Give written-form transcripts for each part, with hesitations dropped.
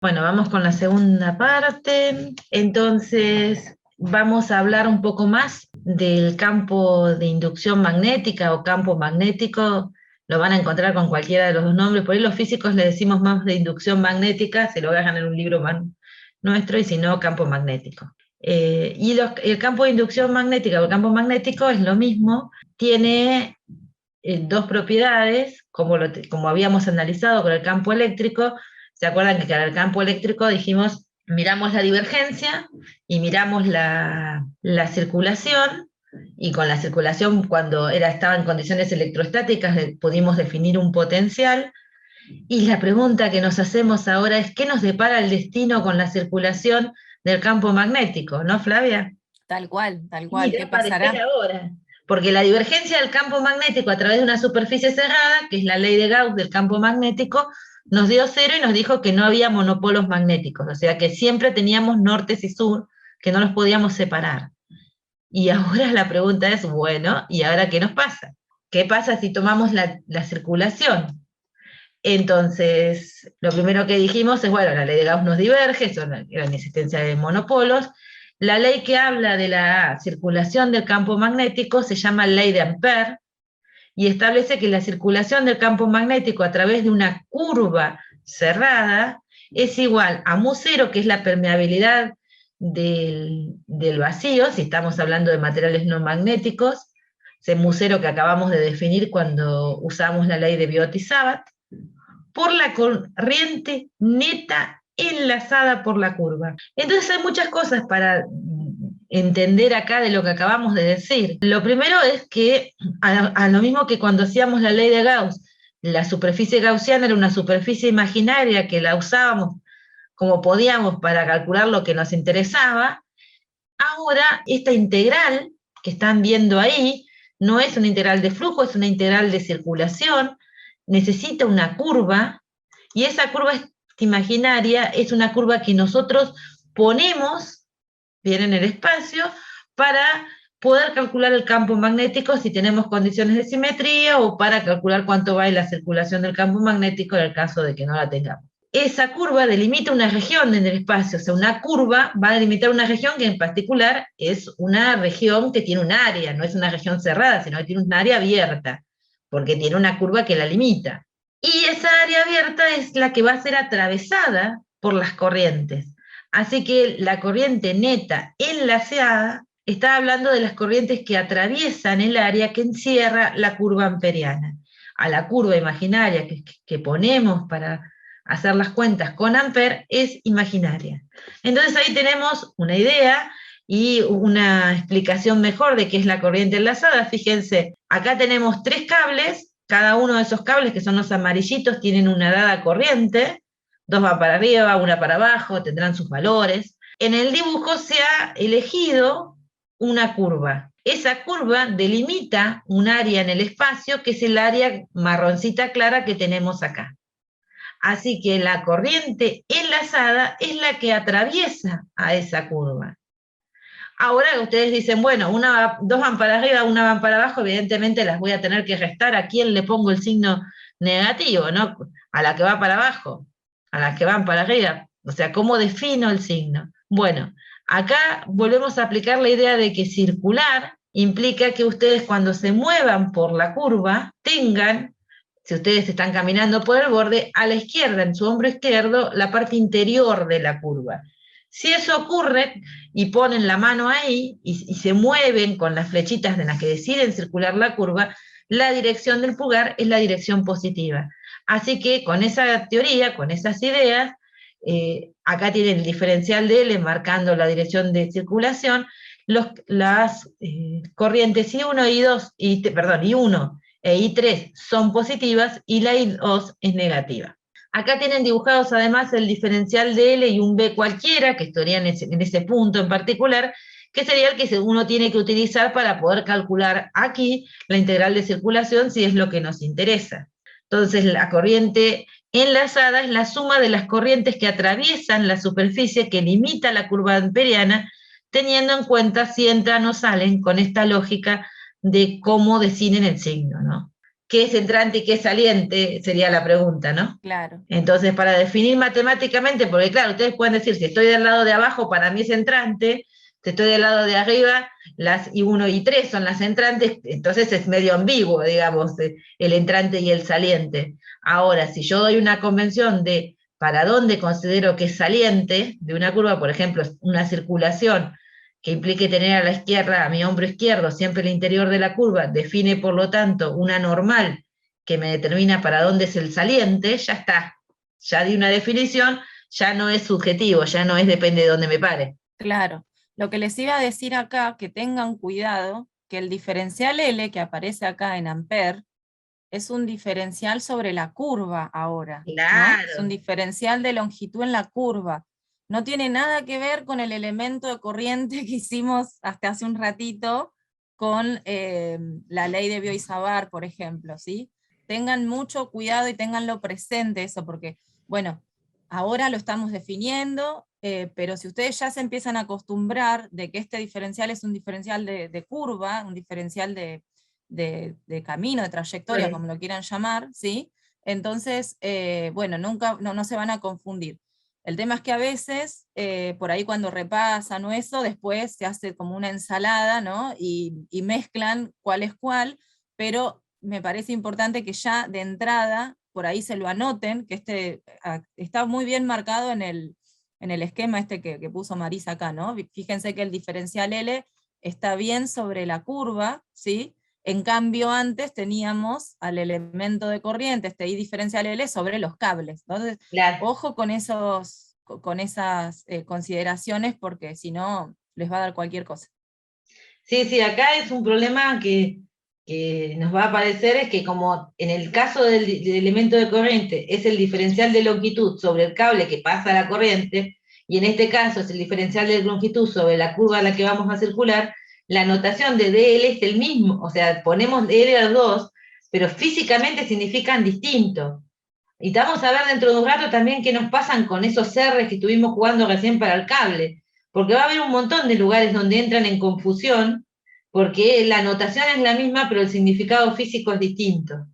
Bueno, vamos con la segunda parte. Entonces, vamos a hablar un poco más del campo de inducción magnética o campo magnético. Lo van a encontrar con cualquiera de los dos nombres. Por ahí los físicos le decimos más de inducción magnética, se lo dejan en un libro nuestro, y si no, campo magnético. El campo de inducción magnética o el campo magnético es lo mismo, tiene dos propiedades, como habíamos analizado con el campo eléctrico. ¿Se acuerdan que para el campo eléctrico dijimos, miramos la divergencia y miramos la circulación, y con la circulación, cuando estaba en condiciones electrostáticas, pudimos definir un potencial? Y la pregunta que nos hacemos ahora es, ¿qué nos depara el destino con la circulación del campo magnético? ¿No, Flavia? Tal Y cual, va ¿qué a aparecer pasará? ahora, porque la divergencia del campo magnético a través de una superficie cerrada, que es la ley de Gauss del campo magnético, nos dio cero y nos dijo que no había monopolos magnéticos, o sea que siempre teníamos nortes y sur, que no los podíamos separar. Y ahora la pregunta es, bueno, ¿y ahora qué nos pasa? ¿Qué pasa si tomamos la circulación? Entonces, lo primero que dijimos es, bueno, la ley de Gauss nos diverge, eso era la inexistencia de monopolos. La ley que habla de la circulación del campo magnético se llama ley de Ampère, y establece que la circulación del campo magnético a través de una curva cerrada es igual a μ0, que es la permeabilidad del vacío, si estamos hablando de materiales no magnéticos, ese μ0 que acabamos de definir cuando usamos la ley de Biot-Savart, por la corriente neta enlazada por la curva. Entonces hay muchas cosas para entender acá de lo que acabamos de decir. Lo primero es que, a lo mismo que cuando hacíamos la ley de Gauss, la superficie gaussiana era una superficie imaginaria que la usábamos como podíamos para calcular lo que nos interesaba. Ahora, esta integral que están viendo ahí no es una integral de flujo, es una integral de circulación, necesita una curva, y esa curva imaginaria es una curva que nosotros ponemos bien en el espacio para poder calcular el campo magnético si tenemos condiciones de simetría, o para calcular cuánto va en la circulación del campo magnético en el caso de que no la tengamos. Esa curva delimita una región en el espacio, o sea, una curva va a delimitar una región que en particular es una región que tiene un área, no es una región cerrada, sino que tiene un área abierta, porque tiene una curva que la limita. Y esa área abierta es la que va a ser atravesada por las corrientes. Así que la corriente neta enlaceada está hablando de las corrientes que atraviesan el área que encierra la curva amperiana. A la curva imaginaria que ponemos para hacer las cuentas con Ampère es imaginaria. Entonces ahí tenemos una idea y una explicación mejor de qué es la corriente enlazada. Fíjense, acá tenemos tres cables, cada uno de esos cables, que son los amarillitos, tienen una dada corriente, dos van para arriba, una para abajo, tendrán sus valores. En el dibujo se ha elegido una curva. Esa curva delimita un área en el espacio, que es el área marroncita clara que tenemos acá. Así que la corriente enlazada es la que atraviesa a esa curva. Ahora ustedes dicen, bueno, dos van para arriba, una van para abajo, evidentemente las voy a tener que restar. ¿A quién le pongo el signo negativo? ¿No? A la que va para abajo, a las que van para arriba. O sea, ¿cómo defino el signo? Bueno, acá volvemos a aplicar la idea de que circular implica que ustedes, cuando se muevan por la curva, tengan, si ustedes están caminando por el borde, a la izquierda, en su hombro izquierdo, la parte interior de la curva. Si eso ocurre y ponen la mano ahí y se mueven con las flechitas de las que deciden circular la curva, la dirección del pulgar es la dirección positiva. Así que con esa teoría, con esas ideas, acá tienen el diferencial de L marcando la dirección de circulación. Las corrientes I1 I2, I1 e I3 son positivas, y la I2 es negativa. Acá tienen dibujados además el diferencial de L y un B cualquiera, que estaría en ese punto en particular, que sería el que uno tiene que utilizar para poder calcular aquí la integral de circulación, si es lo que nos interesa. Entonces, la corriente enlazada es la suma de las corrientes que atraviesan la superficie que limita la curva amperiana, teniendo en cuenta si entran o salen con esta lógica de cómo definen el signo, ¿no? qué es entrante y qué es saliente, sería la pregunta, ¿no? Claro, Entonces, para definir matemáticamente, porque claro, ustedes pueden decir, si estoy del lado de abajo, para mí es entrante, si estoy del lado de arriba, las I1 y 3 son las entrantes, entonces es medio ambiguo, digamos, el entrante y el saliente. Ahora, si yo doy una convención de para dónde considero que es saliente de una curva, por ejemplo, una circulación que implique tener a la izquierda, a mi hombro izquierdo, siempre el interior de la curva, define por lo tanto una normal que me determina para dónde es el saliente, ya está, ya di una definición, ya no es subjetivo, ya no es depende de dónde me pare. claro. Lo que les iba a decir acá, que tengan cuidado, que el diferencial L que aparece acá en ampere es un diferencial sobre la curva ahora, ¿no? Es un Claro, diferencial de longitud en la curva. No tiene nada que ver con el elemento de corriente que hicimos hasta hace un ratito con la ley de Biot-Savart, por ejemplo, ¿sí? Tengan mucho cuidado y tenganlo presente eso, porque, bueno, ahora lo estamos definiendo, pero si ustedes ya se empiezan a acostumbrar de que este diferencial es un diferencial de curva, un diferencial de camino, de trayectoria, sí, como lo quieran llamar, ¿sí? Entonces, bueno, nunca, no se van a confundir. El tema es que a veces, por ahí cuando repasan o eso, después se hace como una ensalada, ¿no? Y mezclan cuál es cuál, pero me parece importante que ya de entrada, por ahí se lo anoten, que está muy bien marcado en el esquema este que puso Marisa acá, ¿no? Fíjense que el diferencial L está bien sobre la curva, ¿sí? En cambio, antes teníamos al elemento de corriente, este I diferencial L, sobre los cables. Entonces, claro. ojo con esas consideraciones, porque si no, les va a dar cualquier cosa. Sí, sí, acá es un problema que nos va a aparecer, es que como en el caso del elemento de corriente es el diferencial de longitud sobre el cable que pasa la corriente, y en este caso es el diferencial de longitud sobre la curva a la que vamos a circular, la notación de DL es el mismo, o sea, ponemos DL a los dos, pero físicamente significan distinto. Y te vamos a ver dentro de un rato también qué nos pasan con esos R's que estuvimos jugando recién para el cable, porque va a haber un montón de lugares donde entran en confusión, porque la notación es la misma, pero el significado físico es distinto.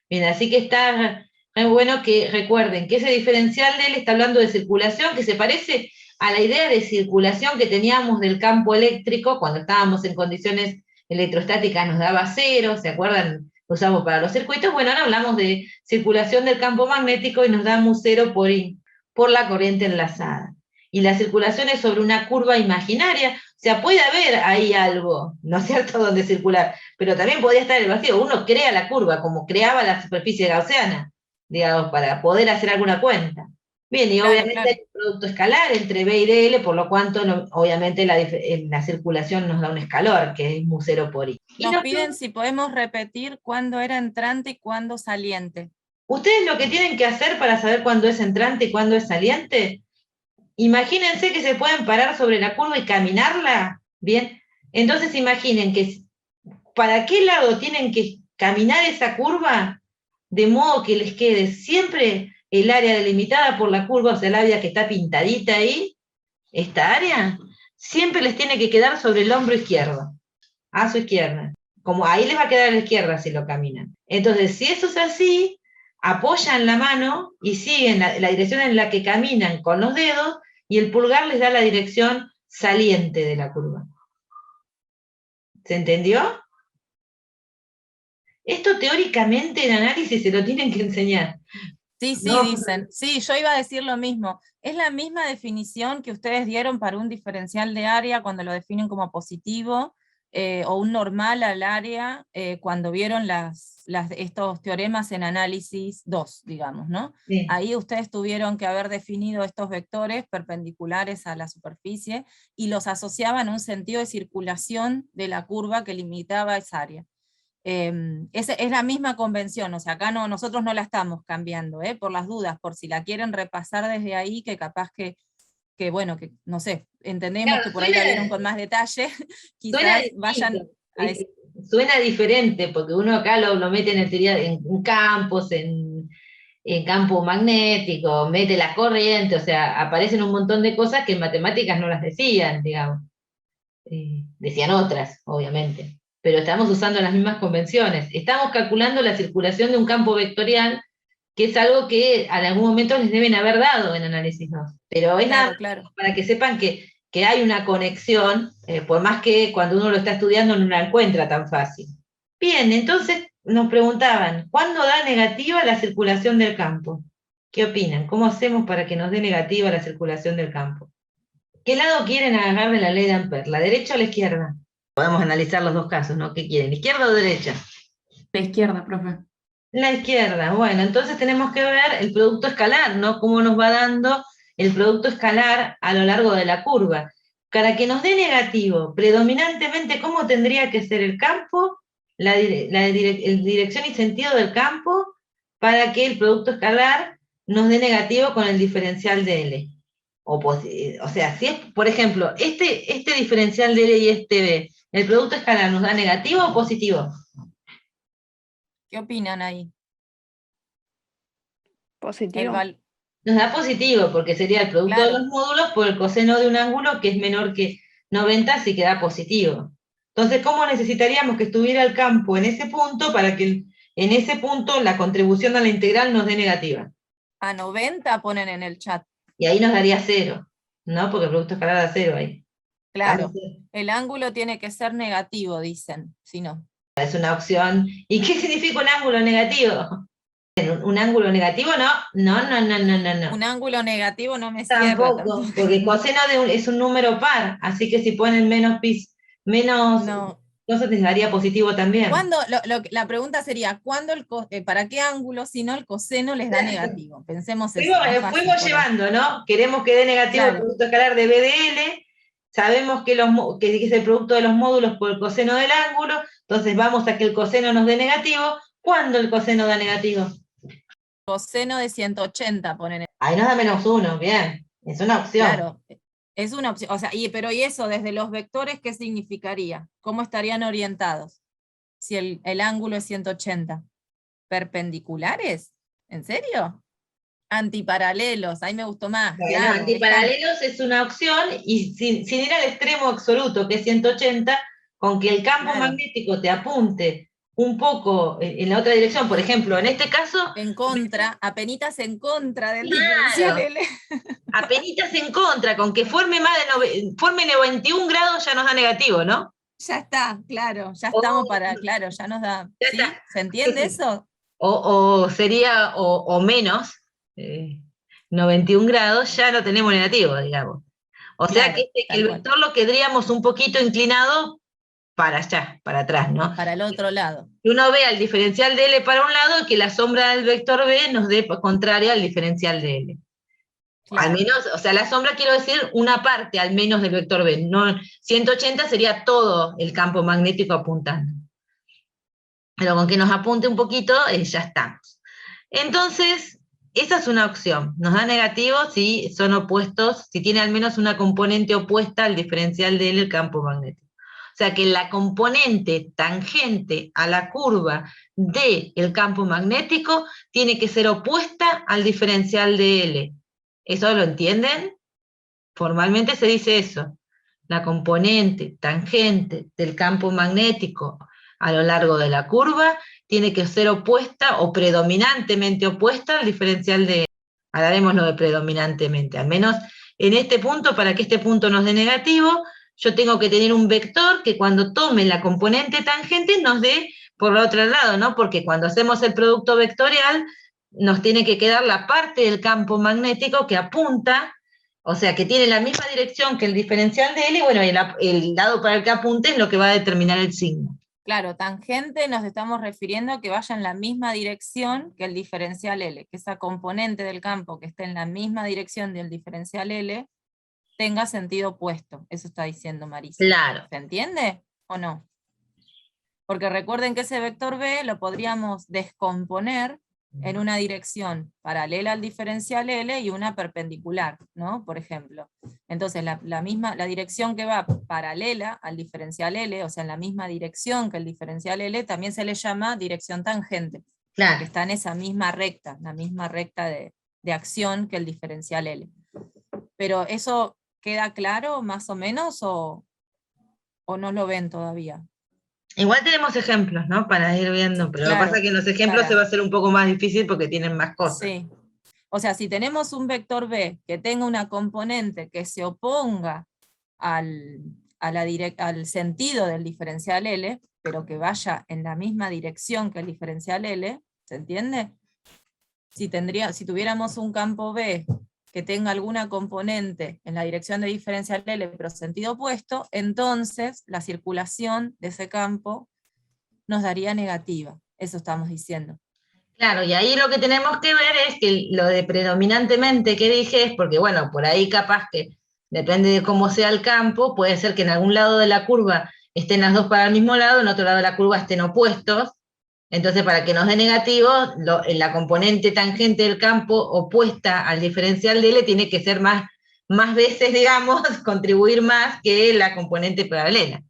Bien, así que está muy bueno que recuerden que ese diferencial de él está hablando de circulación, que se parece a la idea de circulación que teníamos del campo eléctrico cuando estábamos en condiciones electrostáticas, nos daba cero, ¿se acuerdan? Lo usamos para los circuitos. Bueno, ahora hablamos de circulación del campo magnético y nos damos cero por la corriente enlazada. Y la circulación es sobre una curva imaginaria, o sea, puede haber ahí algo, ¿no es cierto?, donde circular, pero también podía estar el vacío. Uno crea la curva, como creaba la superficie gaussiana, digamos, para poder hacer alguna cuenta. Bien, y Claro, obviamente hay claro. un producto escalar entre B y DL, por lo cuanto obviamente la circulación nos da un escalor, que es mu cero por I. Y Nos piden si podemos repetir cuándo era entrante y cuándo saliente. ustedes lo que tienen que hacer para saber cuándo es entrante y cuándo es saliente, imagínense que se pueden parar sobre la curva y caminarla, ¿bien? Entonces imaginen que para qué lado tienen que caminar esa curva, de modo que les quede siempre el área delimitada por la curva, o sea, el área que está pintadita ahí, esta área, siempre les tiene que quedar sobre el hombro izquierdo, a su izquierda. Como ahí les va a quedar a la izquierda si lo caminan. Entonces, si eso es así, apoyan la mano y siguen la dirección en la que caminan con los dedos y el pulgar les da la dirección saliente de la curva. ¿Se entendió? Esto teóricamente en análisis se lo tienen que enseñar. Sí, sí, No, dicen. Sí, yo iba a decir lo mismo. Es la misma definición que ustedes dieron para un diferencial de área cuando lo definen como positivo, o un normal al área cuando vieron estos teoremas en análisis 2, digamos, ¿no? sí, Ahí ustedes tuvieron que haber definido estos vectores perpendiculares a la superficie y los asociaban a un sentido de circulación de la curva que limitaba esa área. Es la misma convención, o sea, acá no, nosotros no la estamos cambiando, por las dudas, por si la quieren repasar desde ahí, que capaz bueno, que no sé, entendemos claro, que por ahí la vieron con más detalle, suena quizás distinto, vayan a ¿viste? Suena diferente, porque uno acá lo mete en, teoría, en campos, en campo magnético, mete la corriente, o sea, aparecen un montón de cosas que en matemáticas no las decían, digamos. Decían otras, obviamente. pero estamos usando las mismas convenciones. Estamos calculando la circulación de un campo vectorial, que es algo que en algún momento les deben haber dado en análisis 2. Pero es nada Claro. para que sepan que hay una conexión, por más que cuando uno lo está estudiando no la encuentra tan fácil. Bien, entonces nos preguntaban, ¿cuándo da negativa la circulación del campo? ¿Qué opinan? ¿Cómo hacemos para que nos dé negativa la circulación del campo? ¿Qué lado quieren agarrar de la ley de Ampère? ¿La derecha o la izquierda? Podemos analizar los dos casos, ¿no? ¿Qué quieren? ¿Izquierda o derecha? La izquierda, profe. La izquierda. Bueno, entonces tenemos que ver el producto escalar, ¿no? Cómo nos va dando el producto escalar a lo largo de la curva. Para que nos dé negativo, predominantemente, ¿cómo tendría que ser el campo, dirección y sentido del campo, para que el producto escalar nos dé negativo con el diferencial de L? O sea, si es, por ejemplo, este diferencial de L y este B, ¿el producto escalar nos da negativo o positivo? ¿Qué opinan ahí? Positivo. Nos da positivo, porque sería el producto de Claro. los módulos por el coseno de un ángulo que es menor que 90, así que da positivo. Entonces, ¿cómo necesitaríamos que estuviera el campo en ese punto para que en ese punto la contribución a la integral nos dé negativa? A 90 ponen en el chat. Y ahí nos daría 0, ¿no? Porque el producto escalar da 0 ahí. Claro, el ángulo tiene que ser negativo, dicen, si no. Es una opción. ¿Y qué significa un ángulo negativo? ¿Un ángulo negativo? No. Un ángulo negativo no me cierra Tampoco, porque coseno es un número par, así que si ponen menos No. cosas les daría positivo también. ¿Cuándo, la pregunta sería, ¿cuándo ¿para qué ángulo si no el coseno les da negativo? Pensemos eso. Fuimos llevando, ¿no? Queremos que dé negativo el producto escalar de B de L, sabemos que es el producto de los módulos por el coseno del ángulo, entonces vamos a que el coseno nos dé negativo. ¿Cuándo el coseno da negativo? Coseno de 180 ponen. Ahí nos da -1, bien, es una opción. Claro, es una opción, o sea, pero ¿y eso desde los vectores qué significaría? ¿Cómo estarían orientados? Si el ángulo es 180. ¿Perpendiculares? ¿En serio? Antiparalelos, ahí me gustó más. Bueno, claro, antiparalelos es una opción, y sin ir al extremo absoluto, que es 180, con que el campo magnético te apunte un poco en la otra dirección, por ejemplo, en este caso... En contra, apenitas en contra del diferencial L. Apenitas en contra, con que forme 91 grados ya nos da negativo, ¿no? Ya está, claro, ya estamos claro, ya nos da, ¿sí? ¿Se entiende eso? O sería, o menos, 91 grados, ya lo tenemos negativo, digamos. O sea que el vector lo quedaríamos un poquito inclinado para allá, para atrás, ¿no? Para el otro lado. Que uno vea el diferencial de L para un lado y que la sombra del vector B nos dé contraria al diferencial de L. Claro. Al menos, o sea, la sombra quiero decir una parte al menos del vector B. No, 180 sería todo el campo magnético apuntando. Pero con que nos apunte un poquito, ya estamos. Entonces, esa es una opción. Nos da negativo si son opuestos, si tiene al menos una componente opuesta al diferencial de L el campo magnético. O sea que la componente tangente a la curva del campo magnético tiene que ser opuesta al diferencial de L. ¿Eso lo entienden? Formalmente se dice eso. La componente tangente del campo magnético a lo largo de la curva tiene que ser opuesta o predominantemente opuesta al diferencial de L. Hablaremos lo de predominantemente. Al menos en este punto, para que este punto nos dé negativo, yo tengo que tener un vector que cuando tome la componente tangente nos dé por el otro lado, ¿no? Porque cuando hacemos el producto vectorial, nos tiene que quedar la parte del campo magnético que apunta, o sea, que tiene la misma dirección que el diferencial de L, y bueno, el lado para el que apunte es lo que va a determinar el signo. Claro, tangente nos estamos refiriendo a que vaya en la misma dirección que el diferencial L, que esa componente del campo que esté en la misma dirección del diferencial L tenga sentido opuesto. Eso está diciendo Marisa. Claro. ¿Se entiende o no? Porque recuerden que ese vector B lo podríamos descomponer en una dirección paralela al diferencial L y una perpendicular, ¿no? Por ejemplo. Entonces la dirección que va paralela al diferencial L, o sea, en la misma dirección que el diferencial L, también se le llama dirección tangente. Claro. Porque está en esa misma recta, la misma recta de acción que el diferencial L. Pero ¿eso queda claro más o menos o no lo ven todavía? Igual tenemos ejemplos, ¿no? Para ir viendo, pero lo que pasa es Claro, que en los ejemplos se va a hacer un poco más difícil porque tienen más cosas. sí. O sea, si tenemos un vector B que tenga una componente que se oponga al, al sentido del diferencial L, pero que vaya en la misma dirección que el diferencial L, ¿se entiende? Si tuviéramos un campo B que tenga alguna componente en la dirección de diferencial L, pero sentido opuesto, entonces la circulación de ese campo nos daría negativa. Eso estamos diciendo. Claro, y ahí lo que tenemos que ver es que lo de predominantemente que dije es porque, bueno, por ahí capaz que depende de cómo sea el campo, puede ser que en algún lado de la curva estén las dos para el mismo lado, en otro lado de la curva estén opuestos. Entonces, para que nos dé negativo, la componente tangente del campo opuesta al diferencial de L tiene que ser más veces, digamos, contribuir más que la componente paralela.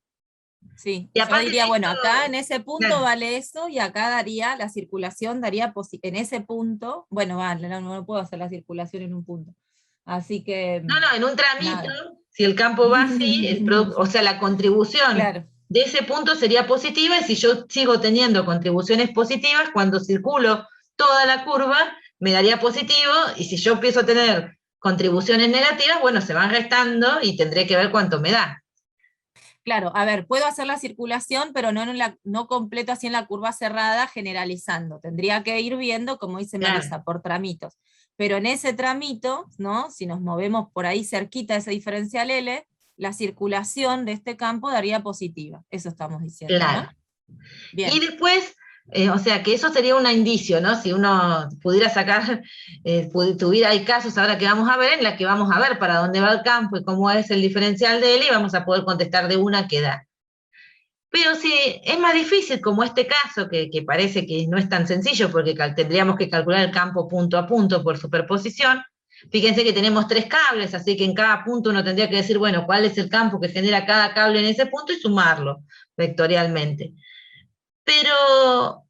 Sí, Y yo aparte diría, de bueno, esto, acá en ese punto claro, vale eso, y acá daría, la circulación daría, en ese punto, bueno, vale, no puedo hacer la circulación en un punto. Así que, no, en un tramito, nada. si el campo va así, o sea, la contribución Claro, de ese punto sería positiva, y si yo sigo teniendo contribuciones positivas, cuando circulo toda la curva, me daría positivo, y si yo empiezo a tener contribuciones negativas, bueno, se van restando y tendré que ver cuánto me da. claro, a ver, puedo hacer la circulación, pero no completo así en la curva cerrada, generalizando. Tendría que ir viendo, como dice Claro. Marisa, por tramitos. Pero en ese tramito, ¿no? Si nos movemos por ahí cerquita de ese diferencial L, la circulación de este campo daría positiva. Eso estamos diciendo, Claro. ¿no? Y Bien. después, o sea, que eso sería un indicio, ¿no? Si uno pudiera sacar, hay casos ahora que vamos a ver, en la que vamos a ver para dónde va el campo y cómo es el diferencial de él, y vamos a poder contestar de una que da. Pero si es más difícil, como este caso, que parece que no es tan sencillo, porque tendríamos que calcular el campo punto a punto por superposición. Fíjense que tenemos 3 cables, así que en cada punto uno tendría que decir, bueno, cuál es el campo que genera cada cable en ese punto y sumarlo vectorialmente. Pero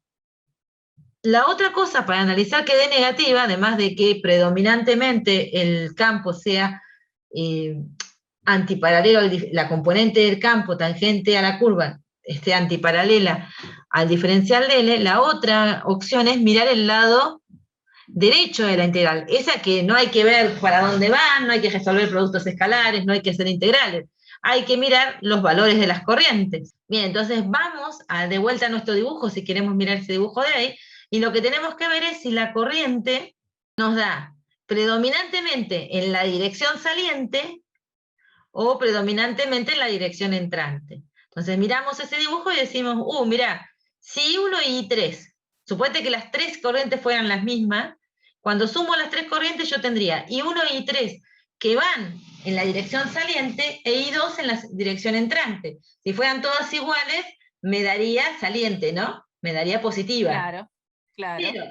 la otra cosa para analizar que dé negativa, además de que predominantemente el campo sea eh, antiparalelo, la componente del campo tangente a la curva esté antiparalela al diferencial de L, la otra opción es mirar el lado derecho de la integral, esa que no hay que ver para dónde van, no hay que resolver productos escalares, no hay que hacer integrales, hay que mirar los valores de las corrientes. Bien, entonces vamos de vuelta a nuestro dibujo, si queremos mirar ese dibujo de ahí, y lo que tenemos que ver es si la corriente nos da predominantemente en la dirección saliente o predominantemente en la dirección entrante. Entonces miramos ese dibujo y decimos, mira, si 1 y 3, suponete que las 3 corrientes fueran las mismas, cuando sumo las 3 corrientes yo tendría I1 y I3 que van en la dirección saliente e I2 en la dirección entrante. Si fueran todas iguales, me daría saliente, ¿no? Me daría positiva. Claro, claro. Pero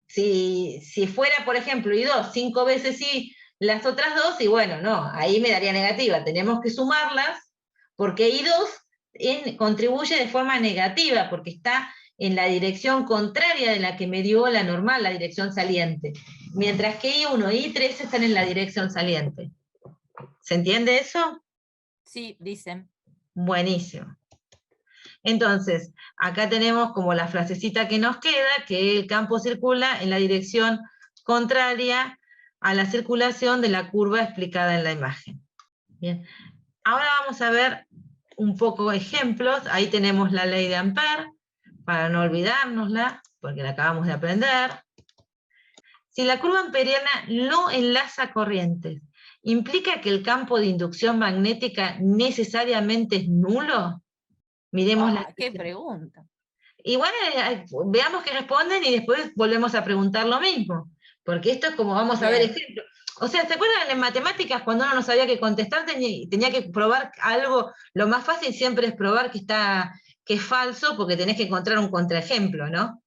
si fuera, por ejemplo, I2 5 veces I las otras dos, y bueno, no, ahí me daría negativa. Tenemos que sumarlas porque I2 contribuye de forma negativa, porque está en la dirección contraria de la que me dio la normal, la dirección saliente. Mientras que I1 y I3 están en la dirección saliente. ¿Se entiende eso? Sí, dicen. Buenísimo. Entonces, acá tenemos como la frasecita que nos queda, que el campo circula en la dirección contraria a la circulación de la curva explicada en la imagen. Bien. Ahora vamos a ver un poco ejemplos. Ahí tenemos la ley de Ampère, para no olvidárnosla, porque la acabamos de aprender. Si la curva amperiana no enlaza corrientes, ¿implica que el campo de inducción magnética necesariamente es nulo? Miremos la ¡Qué pregunta! Igual veamos qué responden y después volvemos a preguntar lo mismo, porque esto es como vamos a ver Bien, ejemplos. O sea, ¿se acuerdan en matemáticas cuando uno no sabía qué contestar, tenía que probar algo? Lo más fácil siempre es probar que es falso, porque tenés que encontrar un contraejemplo, ¿no?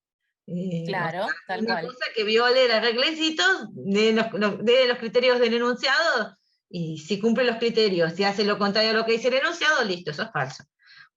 O sea, claro, tal una cual. cosa que viole la reglecitos de los criterios del enunciado, y si cumple los criterios, si hace lo contrario a lo que dice el enunciado, listo, eso es falso.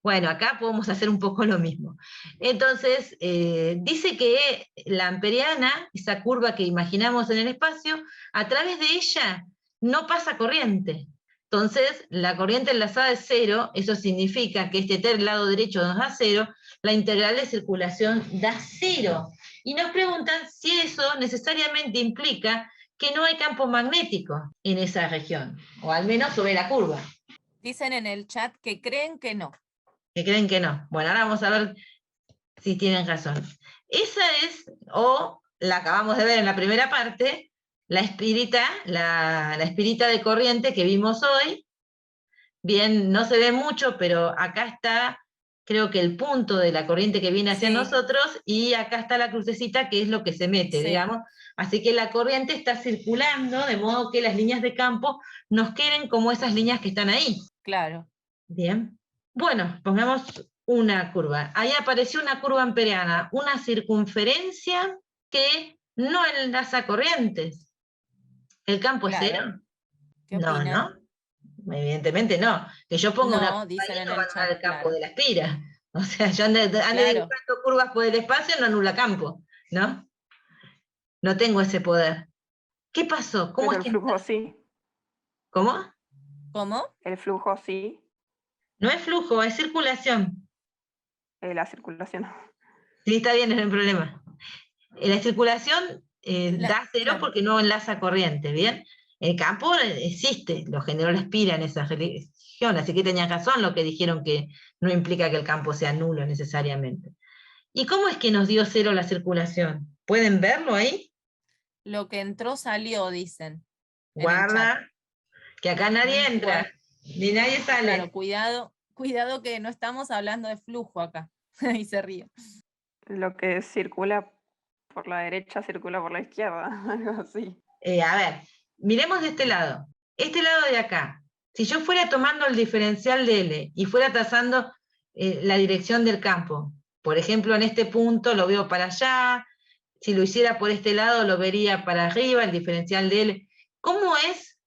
Bueno, acá podemos hacer un poco lo mismo. Entonces, dice que la amperiana, esa curva que imaginamos en el espacio, a través de ella no pasa corriente. Entonces, la corriente enlazada es 0, eso significa que este lado derecho nos da 0, la integral de circulación da 0. Y nos preguntan si eso necesariamente implica que no hay campo magnético en esa región, o al menos sobre la curva. Dicen en el chat que creen que no. Que creen que no. Bueno, ahora vamos a ver si tienen razón. Esa es, o la acabamos de ver en la primera parte, la espirita de corriente que vimos hoy. Bien, no se ve mucho, pero acá está, creo que el punto de la corriente que viene hacia Sí. nosotros, y acá está la crucecita que es lo que se mete, Sí. digamos. Así que la corriente está circulando, de modo que las líneas de campo nos queden como esas líneas que están ahí. Claro. Bien. Bueno, pongamos una curva. Ahí apareció una curva amperiana, una circunferencia que no enlaza corrientes. ¿El campo es Claro. cero? ¿Qué No, opinan? ¿no? Evidentemente no. Que yo ponga una No, curva dicen ahí en no va a el anular chat, el campo claro. de la espira. O sea, yo ande Claro. dibujando curvas por el espacio, no anula campo, ¿no? No tengo ese poder. ¿Qué pasó? ¿Cómo Pero es el que... flujo sí. ¿Cómo? ¿Cómo? El flujo sí. No es flujo, es circulación. La circulación. Sí, está bien, no hay problema. La circulación da cero claro. porque no enlaza corriente, ¿bien? El campo existe, lo generó la espira en esa región, así que tenían razón lo que dijeron que no implica que el campo sea nulo necesariamente. ¿Y cómo es que nos dio cero la circulación? ¿Pueden verlo ahí? Lo que entró salió, dicen. En el chat. Guarda, que acá nadie No, entra, ni nadie sale. Claro, cuidado que no estamos hablando de flujo acá. Y se ríe. Lo que circula por la derecha circula por la izquierda, algo así. A ver, miremos de este lado. Este lado de acá, si yo fuera tomando el diferencial de L y fuera trazando la dirección del campo, por ejemplo, en este punto lo veo para allá, si lo hiciera por este lado lo vería para arriba, el diferencial de L. ¿Cómo es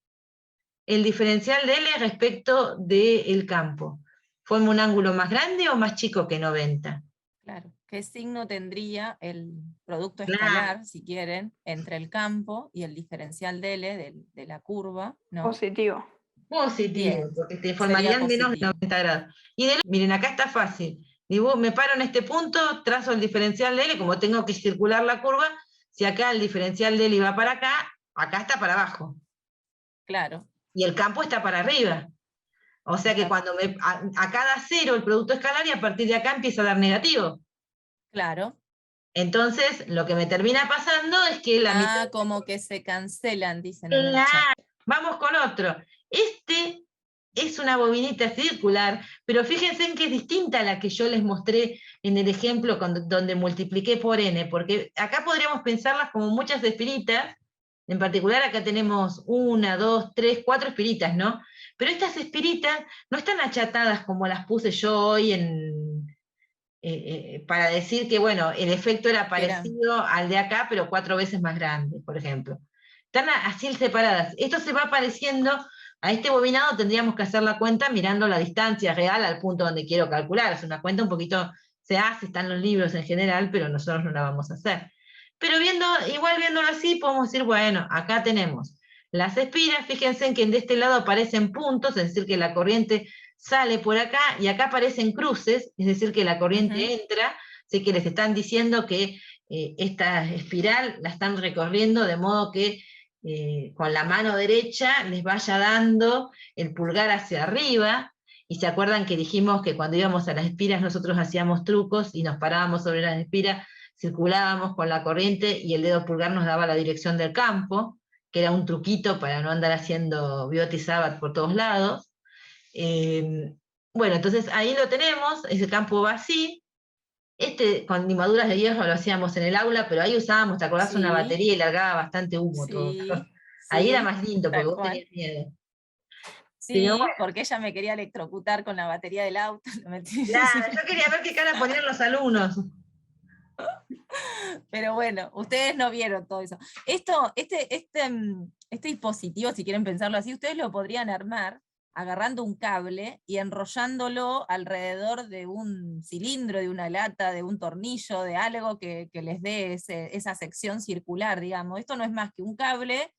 el diferencial de L respecto del campo? ¿Forma un ángulo más grande o más chico que 90? Claro. ¿Qué signo tendría el producto Claro. escalar, si quieren, entre el campo y el diferencial de L de la curva? ¿No? Positivo. Positivo, Bien. porque te Sería formarían menos de positivo. 90 grados. Y miren, acá está fácil. Digo, me paro en este punto, trazo el diferencial de L, como tengo que circular la curva, si acá el diferencial de L va para acá, acá está para abajo. Claro. Y el campo está para arriba. O sea que cuando acá da cero el producto escalar y a partir de acá empieza a dar negativo. Claro. Entonces, lo que me termina pasando es que la mitad... Como que se cancelan, dicen en el chat. Vamos con otro. Este es una bobinita circular, pero fíjense en que es distinta a la que yo les mostré en el ejemplo donde multipliqué por n, porque acá podríamos pensarlas como muchas espiritas, en particular acá tenemos 1, 2, 3, 4 espiritas, ¿no? Pero estas espiritas no están achatadas como las puse yo hoy para decir que, bueno, el efecto era parecido al de acá, pero 4 veces más grande, por ejemplo. Están así separadas. Esto se va apareciendo, a este bobinado tendríamos que hacer la cuenta mirando la distancia real al punto donde quiero calcular. Es una cuenta un poquito, se hace, están los libros en general, pero nosotros no la vamos a hacer. Pero igual viéndolo así, podemos decir, bueno, acá tenemos las espiras, fíjense en que de este lado aparecen puntos, es decir, que la corriente sale por acá, y acá aparecen cruces, es decir, que la corriente entra, así que les están diciendo que esta espiral la están recorriendo de modo que con la mano derecha les vaya dando el pulgar hacia arriba, y se acuerdan que dijimos que cuando íbamos a las espiras nosotros hacíamos trucos y nos parábamos sobre las espiras, circulábamos con la corriente y el dedo pulgar nos daba la dirección del campo, que era un truquito para no andar haciendo Biot y Sabbath por todos lados. Bueno, entonces ahí lo tenemos, ese campo va así. Con limaduras de hierro lo hacíamos en el aula, pero ahí usábamos, ¿te acordás? Sí. Una batería y largaba bastante humo todo. Ahí era más lindo, porque vos tenías miedo. Sí, bueno, porque ella me quería electrocutar con la batería del auto. Claro, yo quería ver qué cara ponían los alumnos. Pero bueno, ustedes no vieron todo eso. Este dispositivo, si quieren pensarlo así, ustedes lo podrían armar agarrando un cable y enrollándolo alrededor de un cilindro, de una lata, de un tornillo, de algo que les dé esa sección circular, digamos. Esto no es más que un cable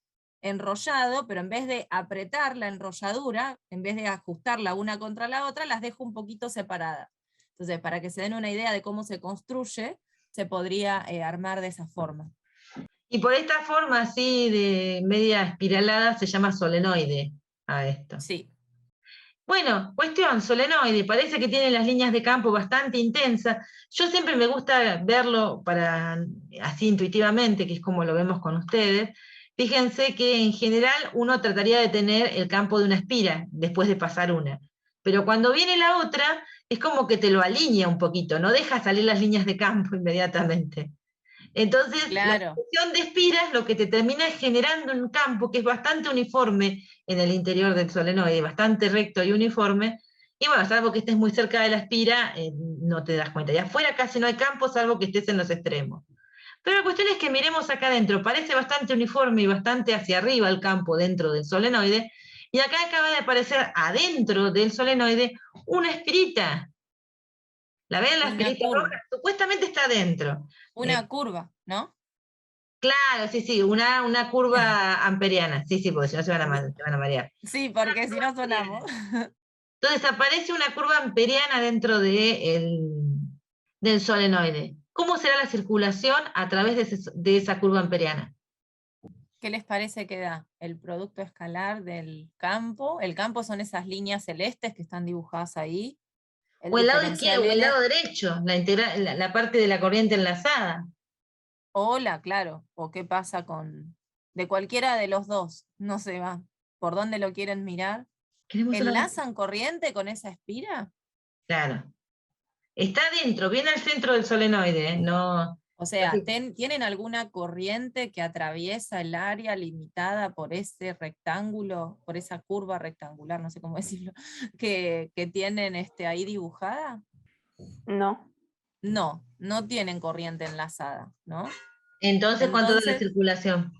enrollado, pero en vez de apretar la enrolladura, en vez de ajustarla una contra la otra, las dejo un poquito separadas. Entonces, para que se den una idea de cómo se construye, se podría armar de esa forma. Y por esta forma así de media espiralada se llama solenoide a esto. Sí. Bueno, cuestión, solenoide, parece que tiene las líneas de campo bastante intensas. Yo siempre me gusta verlo así intuitivamente, que es como lo vemos con ustedes. Fíjense que en general uno trataría de tener el campo de una espira después de pasar una. Pero cuando viene la otra, es como que te lo alinea un poquito, no deja salir las líneas de campo inmediatamente. Entonces, la Claro. sucesión de espiras lo que te termina es generando un campo que es bastante uniforme en el interior del solenoide, bastante recto y uniforme, y bueno, salvo que estés muy cerca de la espira, no te das cuenta. Y afuera casi no hay campo, salvo que estés en los extremos. Pero la cuestión es que miremos acá adentro, parece bastante uniforme y bastante hacia arriba el campo dentro del solenoide, y acá acaba de aparecer adentro del solenoide una espirita. ¿La ven la Una espirita curva. roja? Supuestamente está adentro. Una curva, ¿no? Claro, sí, sí, una curva amperiana, sí, sí, porque si no se van a marear. Sí, porque si no sonamos. Entonces aparece una curva amperiana dentro del solenoide. ¿Cómo será la circulación a través de esa curva amperiana? ¿Qué les parece que da? El producto escalar del campo. El campo son esas líneas celestes que están dibujadas ahí. El O el lado izquierdo diferencial o el N, lado derecho, la parte de la corriente enlazada. hola, claro. O qué pasa de cualquiera de los dos. No se va. ¿Por dónde lo quieren mirar? Queremos una... ¿Enlazan corriente con esa espira? Claro. Está dentro, viene al centro del solenoide, no... O sea, ¿tienen alguna corriente que atraviesa el área limitada por ese rectángulo, por esa curva rectangular, no sé cómo decirlo, que tienen ahí dibujada? No. No, no tienen corriente enlazada, ¿no? Entonces, ¿cuánto da la Entonces, circulación?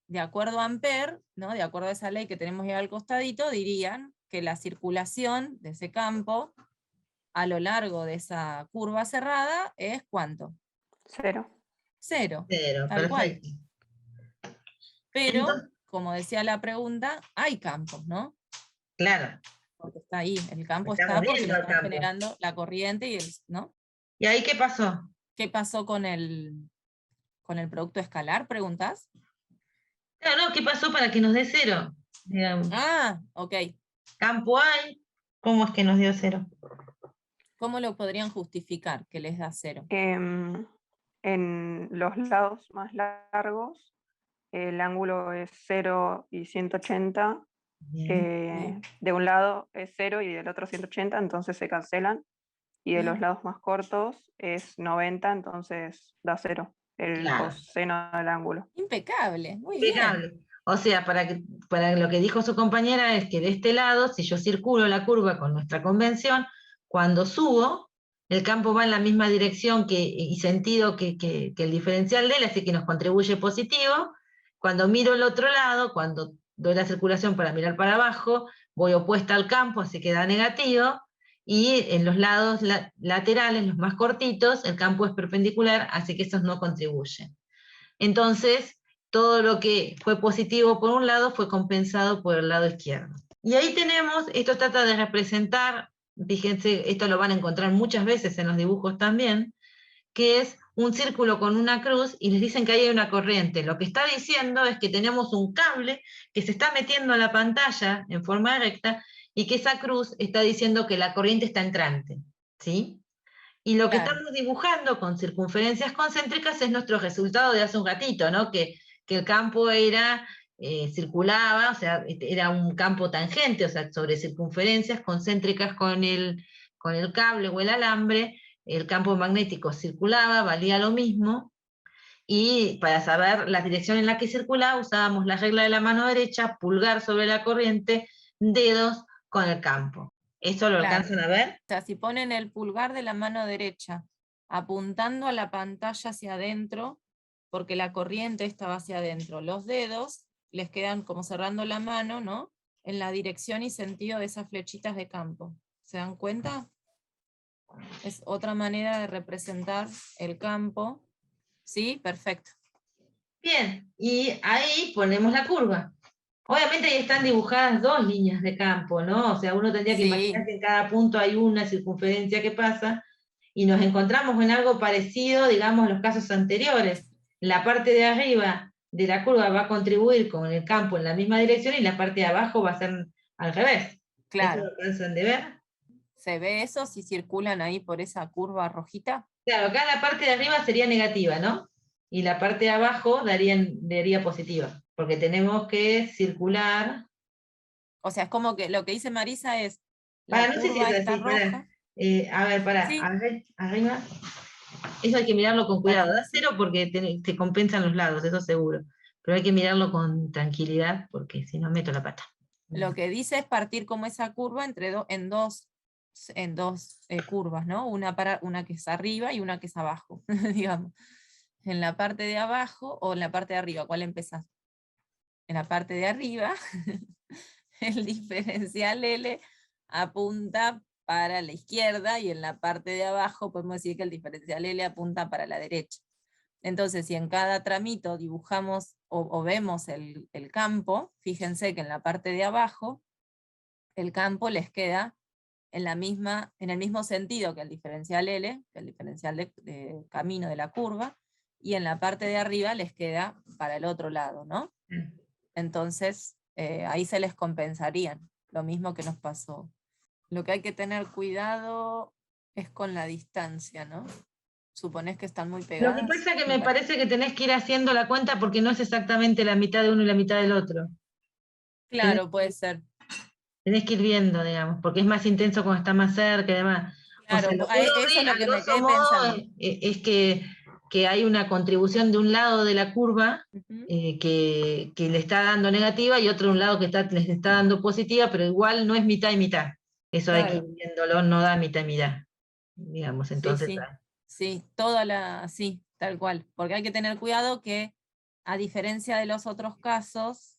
de acuerdo a Ampère, ¿no? De acuerdo a esa ley que tenemos ahí al costadito, dirían que la circulación de ese campo a lo largo de esa curva cerrada es ¿cuánto? 0. Cero, Cero, tal cual. perfecto. Pero, Entonces, como decía la pregunta, hay campos, ¿no? claro, Porque está ahí, el campo estamos está porque viendo le el están campo. generando la corriente ¿no? ¿Y ahí qué pasó? ¿Qué pasó con el producto escalar, preguntás? Claro, no, ¿qué pasó para que nos dé cero? Digamos, Ah, ok. campo hay, ¿cómo es que nos dio cero? ¿Cómo lo podrían justificar que les da cero? En los lados más largos, el ángulo es 0 y 180. Bien. Bien. De un lado es 0 y del otro 180, entonces se cancelan. Y de los Bien. lados más cortos es 90, entonces da 0 el Claro, coseno del ángulo. Impecable, muy bien. impecable. O sea, para lo que dijo su compañera es que de este lado, si yo circulo la curva con nuestra convención, cuando subo, el campo va en la misma dirección y sentido que el diferencial de él, así que nos contribuye positivo. Cuando miro el otro lado, cuando doy la circulación para mirar para abajo, voy opuesta al campo, así que da negativo. Y en los lados laterales, los más cortitos, el campo es perpendicular, así que esos no contribuyen. Entonces, todo lo que fue positivo por un lado fue compensado por el lado izquierdo. Y ahí tenemos, esto trata de representar, fíjense, esto lo van a encontrar muchas veces en los dibujos también, que es un círculo con una cruz y les dicen que ahí hay una corriente. Lo que está diciendo es que tenemos un cable que se está metiendo a la pantalla en forma recta y que esa cruz está diciendo que la corriente está entrante, ¿sí? Y lo que Claro, estamos dibujando con circunferencias concéntricas es nuestro resultado de hace un ratito, ¿no? Que el campo circulaba, o sea, era un campo tangente, o sea, sobre circunferencias concéntricas con el cable o el alambre, el campo magnético circulaba, valía lo mismo, y para saber la dirección en la que circulaba usábamos la regla de la mano derecha, pulgar sobre la corriente, dedos con el campo. ¿Eso lo claro. alcanzan a ver? O sea, si ponen el pulgar de la mano derecha apuntando a la pantalla hacia adentro, porque la corriente estaba hacia adentro, los dedos les quedan como cerrando la mano, ¿no? En la dirección y sentido de esas flechitas de campo. ¿Se dan cuenta? Es otra manera de representar el campo. ¿Sí? Perfecto. Bien, y ahí ponemos la curva. Obviamente ahí están dibujadas dos líneas de campo, ¿no? O sea, uno tendría que imaginar Sí, que en cada punto hay una circunferencia que pasa, y nos encontramos en algo parecido, digamos, a los casos anteriores. La parte de arriba de la curva va a contribuir con el campo en la misma dirección y la parte de abajo va a ser al revés. ¿Esto claro. lo cansan de ver? ¿Se ve eso si circulan ahí por esa curva rojita? Claro, acá la parte de arriba sería negativa, ¿no? Y la parte de abajo daría positiva, porque tenemos que circular. O sea, es como que lo que dice Marisa es, la Para, no sé si es curva está así, para. roja. A ver, para, Sí, arriba. Eso hay que mirarlo con para cuidado. mí Da sí. cero porque te compensan los lados, eso seguro. Pero hay que mirarlo con tranquilidad porque si no meto la pata. Lo que dice es partir como esa curva en dos curvas, ¿no? Una que es arriba y una que es abajo, digamos. En la parte de abajo o en la parte de arriba, ¿cuál empezás? En la parte de arriba, el diferencial L apunta para la izquierda y en la parte de abajo podemos decir que el diferencial L apunta para la derecha. Entonces, si en cada tramito dibujamos o vemos el campo, fíjense que en la parte de abajo el campo les queda en el mismo sentido que el diferencial L, que el diferencial de camino de la curva, y en la parte de arriba les queda para el otro lado, ¿no? Entonces, ahí se les compensarían, lo mismo que nos pasó. Lo que hay que tener cuidado es con la distancia, ¿no? Suponés que están muy Lo que pegadas. pasa es que me parece que tenés que ir haciendo la cuenta porque no es exactamente la mitad de uno y la mitad del otro. Tenés, Claro, puede ser. tenés que ir viendo, digamos, porque es más intenso cuando está más cerca y demás. O sea, Claro, lo que uno eso ve es lo a que me grosso quedé modo pensando. es que hay una contribución de un lado de la curva Ujú. que le está dando negativa y otro de un lado que les está dando positiva, pero igual no es mitad y mitad. Eso hay que ir Claro, viéndolo, no da mitad y mitad, digamos. sí, Entonces, sí, sí, sí, tal cual, porque hay que tener cuidado que, a diferencia de los otros casos,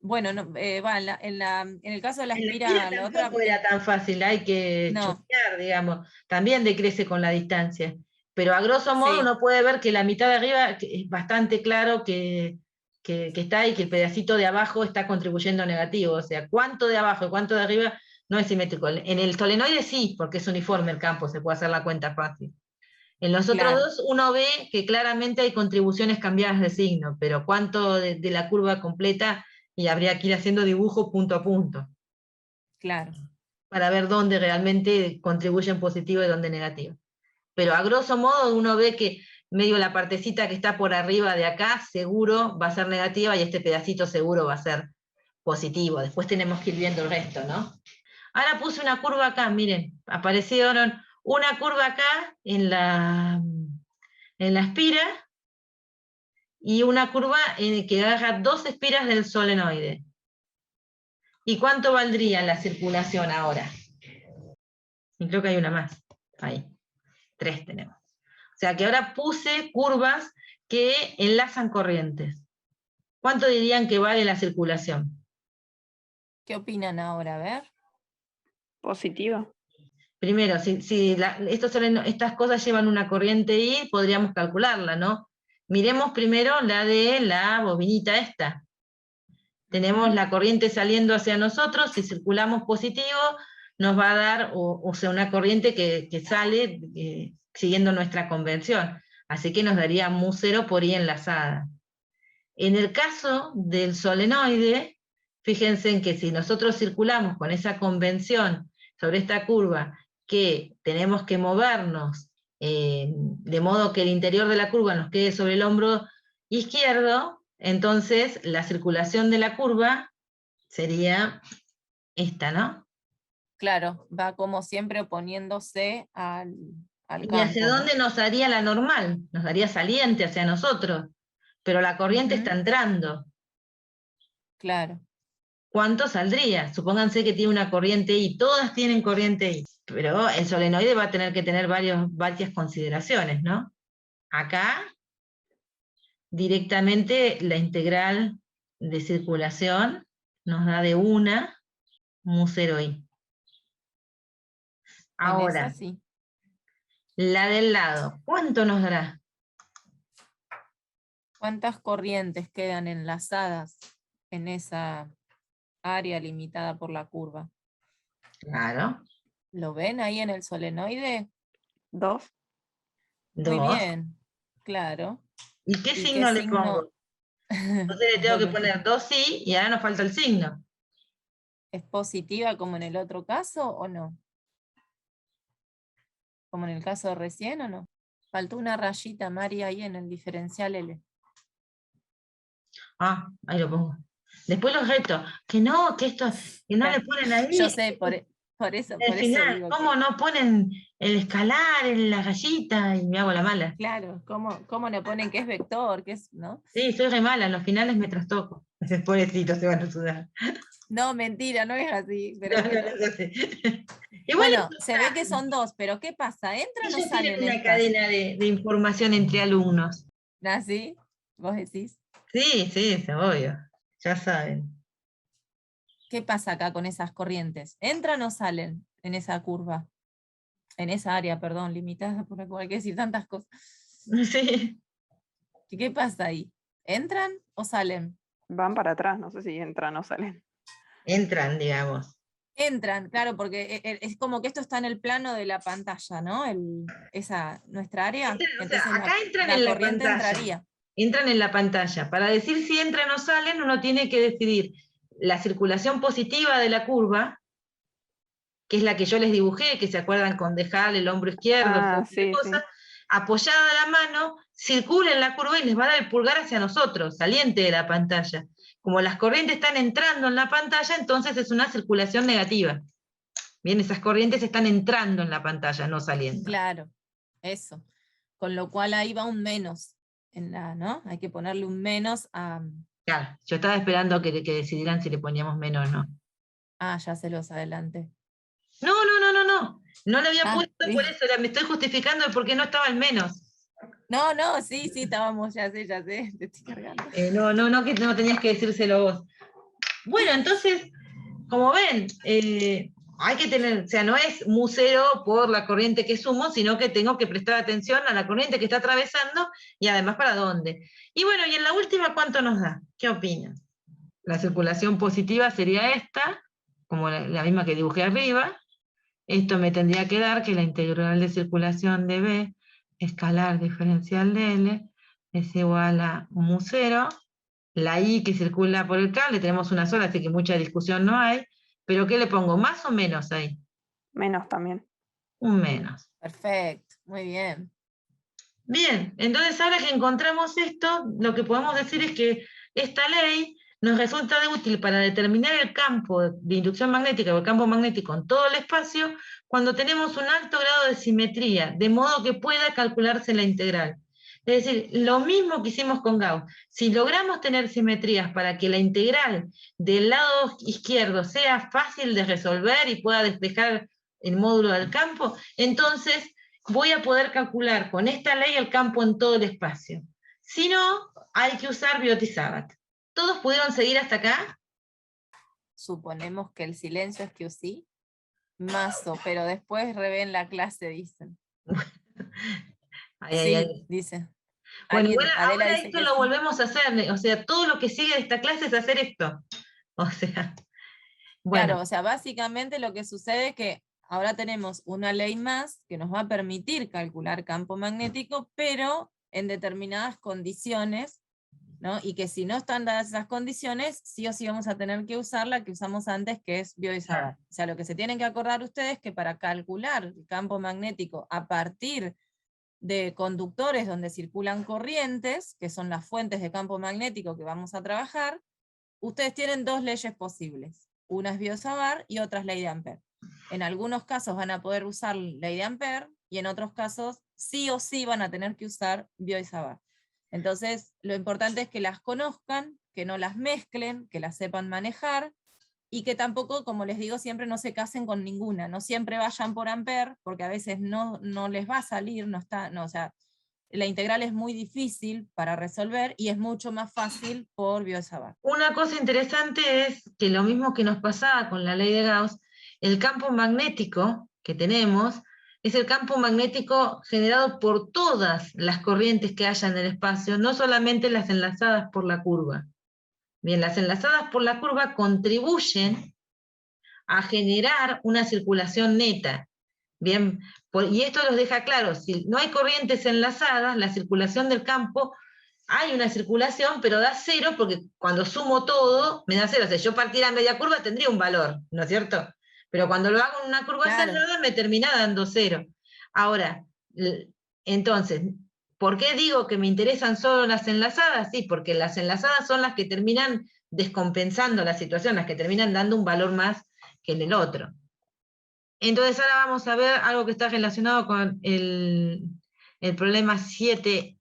bueno, no, en el caso de la en la espira espira, la otra, tampoco era tan fácil, hay que no, choquear, digamos. También decrece con la distancia. Pero a grosso modo sí, uno puede ver que la mitad de arriba es bastante claro que está y que el pedacito de abajo está contribuyendo negativo. O sea, cuánto de abajo y cuánto de arriba no es simétrico. En el solenoide sí, porque es uniforme el campo, se puede hacer la cuenta fácil. En los otros claro, dos uno ve que claramente hay contribuciones cambiadas de signo, pero cuánto de la curva completa, y habría que ir haciendo dibujo punto a punto claro, para ver dónde realmente contribuyen positivo y dónde negativo. Pero a grosso modo uno ve que medio la partecita que está por arriba de acá seguro va a ser negativa y este pedacito seguro va a ser positivo. Después tenemos que ir viendo el resto, ¿no? Ahora puse una curva acá, miren, aparecieron una curva acá en la espira y una curva que agarra dos espiras del solenoide. ¿Y cuánto valdría la circulación ahora? Y creo que hay una más. Ahí, tres tenemos. O sea que ahora puse curvas que enlazan corrientes. ¿Cuánto dirían que vale la circulación? ¿qué opinan ahora? A ver, Positiva. Primero, si estas cosas llevan una corriente I, podríamos calcularla, ¿no? Miremos primero la de la bobinita esta. Tenemos ujú, la corriente saliendo hacia nosotros, si circulamos positivo, nos va a dar, o sea, una corriente que sale siguiendo nuestra convención. Así que nos daría mu0 por I enlazada. En el caso del solenoide, fíjense en que si nosotros circulamos con esa convención sobre esta curva, que tenemos que movernos de modo que el interior de la curva nos quede sobre el hombro izquierdo, entonces la circulación de la curva sería esta, ¿no? claro, va como siempre oponiéndose al ¿Y hacia campo, dónde ¿no? nos daría la normal? Nos daría saliente hacia nosotros, pero la corriente Ujú, está entrando. claro, ¿Cuánto saldría? Supónganse que tiene una corriente I, todas tienen corriente I, pero el solenoide va a tener que tener varias consideraciones, ¿no? Acá, directamente la integral de circulación nos da de una mu0i. en esa Ahora, sí. la del lado, ¿cuánto nos dará? ¿Cuántas corrientes quedan enlazadas en esa área limitada por la curva? Claro, ¿Lo ven ahí en el solenoide? 2. Muy 2. bien, claro. ¿Y qué ¿Y signo qué le signo? pongo? Entonces le tengo que Bueno, poner 2 sí, y ahora nos falta el signo. ¿es positiva como en el otro caso o no? ¿Como en el caso de recién o no? Faltó una rayita, María, ahí en el diferencial L. Ah, ahí lo pongo. Después los reto, que esto, que no le ponen Yo ahí sé, por el eso final, digo ¿cómo que, no ponen el escalar en la rayita? Y me hago la mala. claro, ¿cómo no ponen que es vector, que es, ¿no? Sí, soy re mala, en los finales me trastoco. Pobrecitos se van a sudar. No, mentira, no es así, No, pero no, bueno. no sé. Igual Bueno, se ve que son 2, pero ¿qué pasa? ¿Entran o ellos tienen salen una estas? cadena de información entre alumnos. ¿Así? ¿Vos decís? Sí, sí, es obvio. Ya saben. ¿Qué pasa acá con esas corrientes? ¿Entran o salen en esa curva? En esa área, perdón, limitada, porque hay que decir tantas cosas. Sí. ¿Qué pasa ahí? ¿Entran o salen? Van para atrás, no sé si entran o salen. Entran, digamos. Entran, claro, porque es como que esto está en el plano de la pantalla, ¿no? Nuestra área. O sea, Entonces acá entran la en la corriente pantalla. entraría. Entran en la pantalla. Para decir si entran o salen, uno tiene que decidir la circulación positiva de la curva, que es la que yo les dibujé, que se acuerdan con dejar el hombro izquierdo, Ah, la sí, cosa, sí. apoyada la mano, circula en la curva y les va a dar el pulgar hacia nosotros, saliente de la pantalla. Como las corrientes están entrando en la pantalla, entonces es una circulación negativa. Bien, esas corrientes están entrando en la pantalla, no saliendo. Claro, eso. Con lo cual ahí va un menos ¿no? Hay que ponerle un menos a. Claro, yo estaba esperando que decidieran si le poníamos menos o no. Ah, ya se los adelanté. No, no, no, no, no. No le había Ah, puesto por eso, me estoy justificando de por qué no estaba el menos. no, no, sí, estábamos, ya sé, te estoy cargando. No, no, no, que no tenías que decírselo vos. Bueno, entonces, como ven, hay que tener, o sea, no es museo por la corriente que sumo, sino que tengo que prestar atención a la corriente que está atravesando y además para dónde. Y bueno, y en la última, ¿cuánto nos da? ¿Qué opinan? La circulación positiva sería esta, como la misma que dibujé arriba. Esto me tendría que dar que la integral de circulación de B, escalar diferencial de L, es igual a mu 0. La I que circula por el cable, tenemos una sola, así que mucha discusión no hay. Pero ¿qué le pongo? ¿Más o menos ahí? Menos también. Un menos. Perfecto, muy bien. Bien, entonces ahora que encontramos esto, lo que podemos decir es que esta ley nos resulta de útil para determinar el campo de inducción magnética o el campo magnético en todo el espacio cuando tenemos un alto grado de simetría, de modo que pueda calcularse la integral. Es decir, lo mismo que hicimos con Gauss. Si logramos tener simetrías para que la integral del lado izquierdo sea fácil de resolver y pueda despejar el módulo del campo, entonces voy a poder calcular con esta ley el campo en todo el espacio. Si no, hay que usar Biot-Savart. ¿Todos pudieron seguir hasta acá? Suponemos que el silencio es que sí. Mazo, pero después revén la clase, dicen. Ay, ay, Sí, ay. dice. Bueno, igual Adela ahora dice esto que lo sí. volvemos a hacer, o sea, todo lo que sigue de esta clase es hacer esto. O sea, bueno, Claro, o sea, básicamente lo que sucede es que ahora tenemos una ley más que nos va a permitir calcular campo magnético, pero en determinadas condiciones, ¿no? Y que si no están dadas esas condiciones, sí o sí vamos a tener que usar la que usamos antes, que es Biot-Savart. O sea, lo que se tienen que acordar ustedes es que para calcular el campo magnético a partir de conductores donde circulan corrientes, que son las fuentes de campo magnético que vamos a trabajar, ustedes tienen dos leyes posibles. Una es Biot-Savart y otra es ley de Ampère. En algunos casos van a poder usar ley de Ampère y en otros casos sí o sí van a tener que usar Biot-Savart. Entonces, lo importante es que las conozcan, que no las mezclen, que las sepan manejar y que tampoco, como les digo, siempre no se casen con ninguna, no siempre vayan por Ampère, porque a veces no les va a salir, o sea, la integral es muy difícil para resolver y es mucho más fácil por Biot-Savart. una cosa interesante es que lo mismo que nos pasaba con la ley de Gauss, el campo magnético que tenemos es el campo magnético generado por todas las corrientes que haya en el espacio, no solamente las enlazadas por la curva. Bien, las enlazadas por la curva contribuyen a generar una circulación neta. Bien, y esto los deja claro, si no hay corrientes enlazadas, la circulación del campo, hay una circulación, pero da cero, porque cuando sumo todo, me da cero. O sea, yo partiera a media curva tendría un valor, ¿no es cierto? Pero cuando lo hago en una curva Claro. cerrada, me termina dando cero. Ahora, entonces, ¿por qué digo que me interesan solo las enlazadas? Sí, porque las enlazadas son las que terminan descompensando la situación, las que terminan dando un valor más que en el otro. Entonces ahora vamos a ver algo que está relacionado con el problema 7i,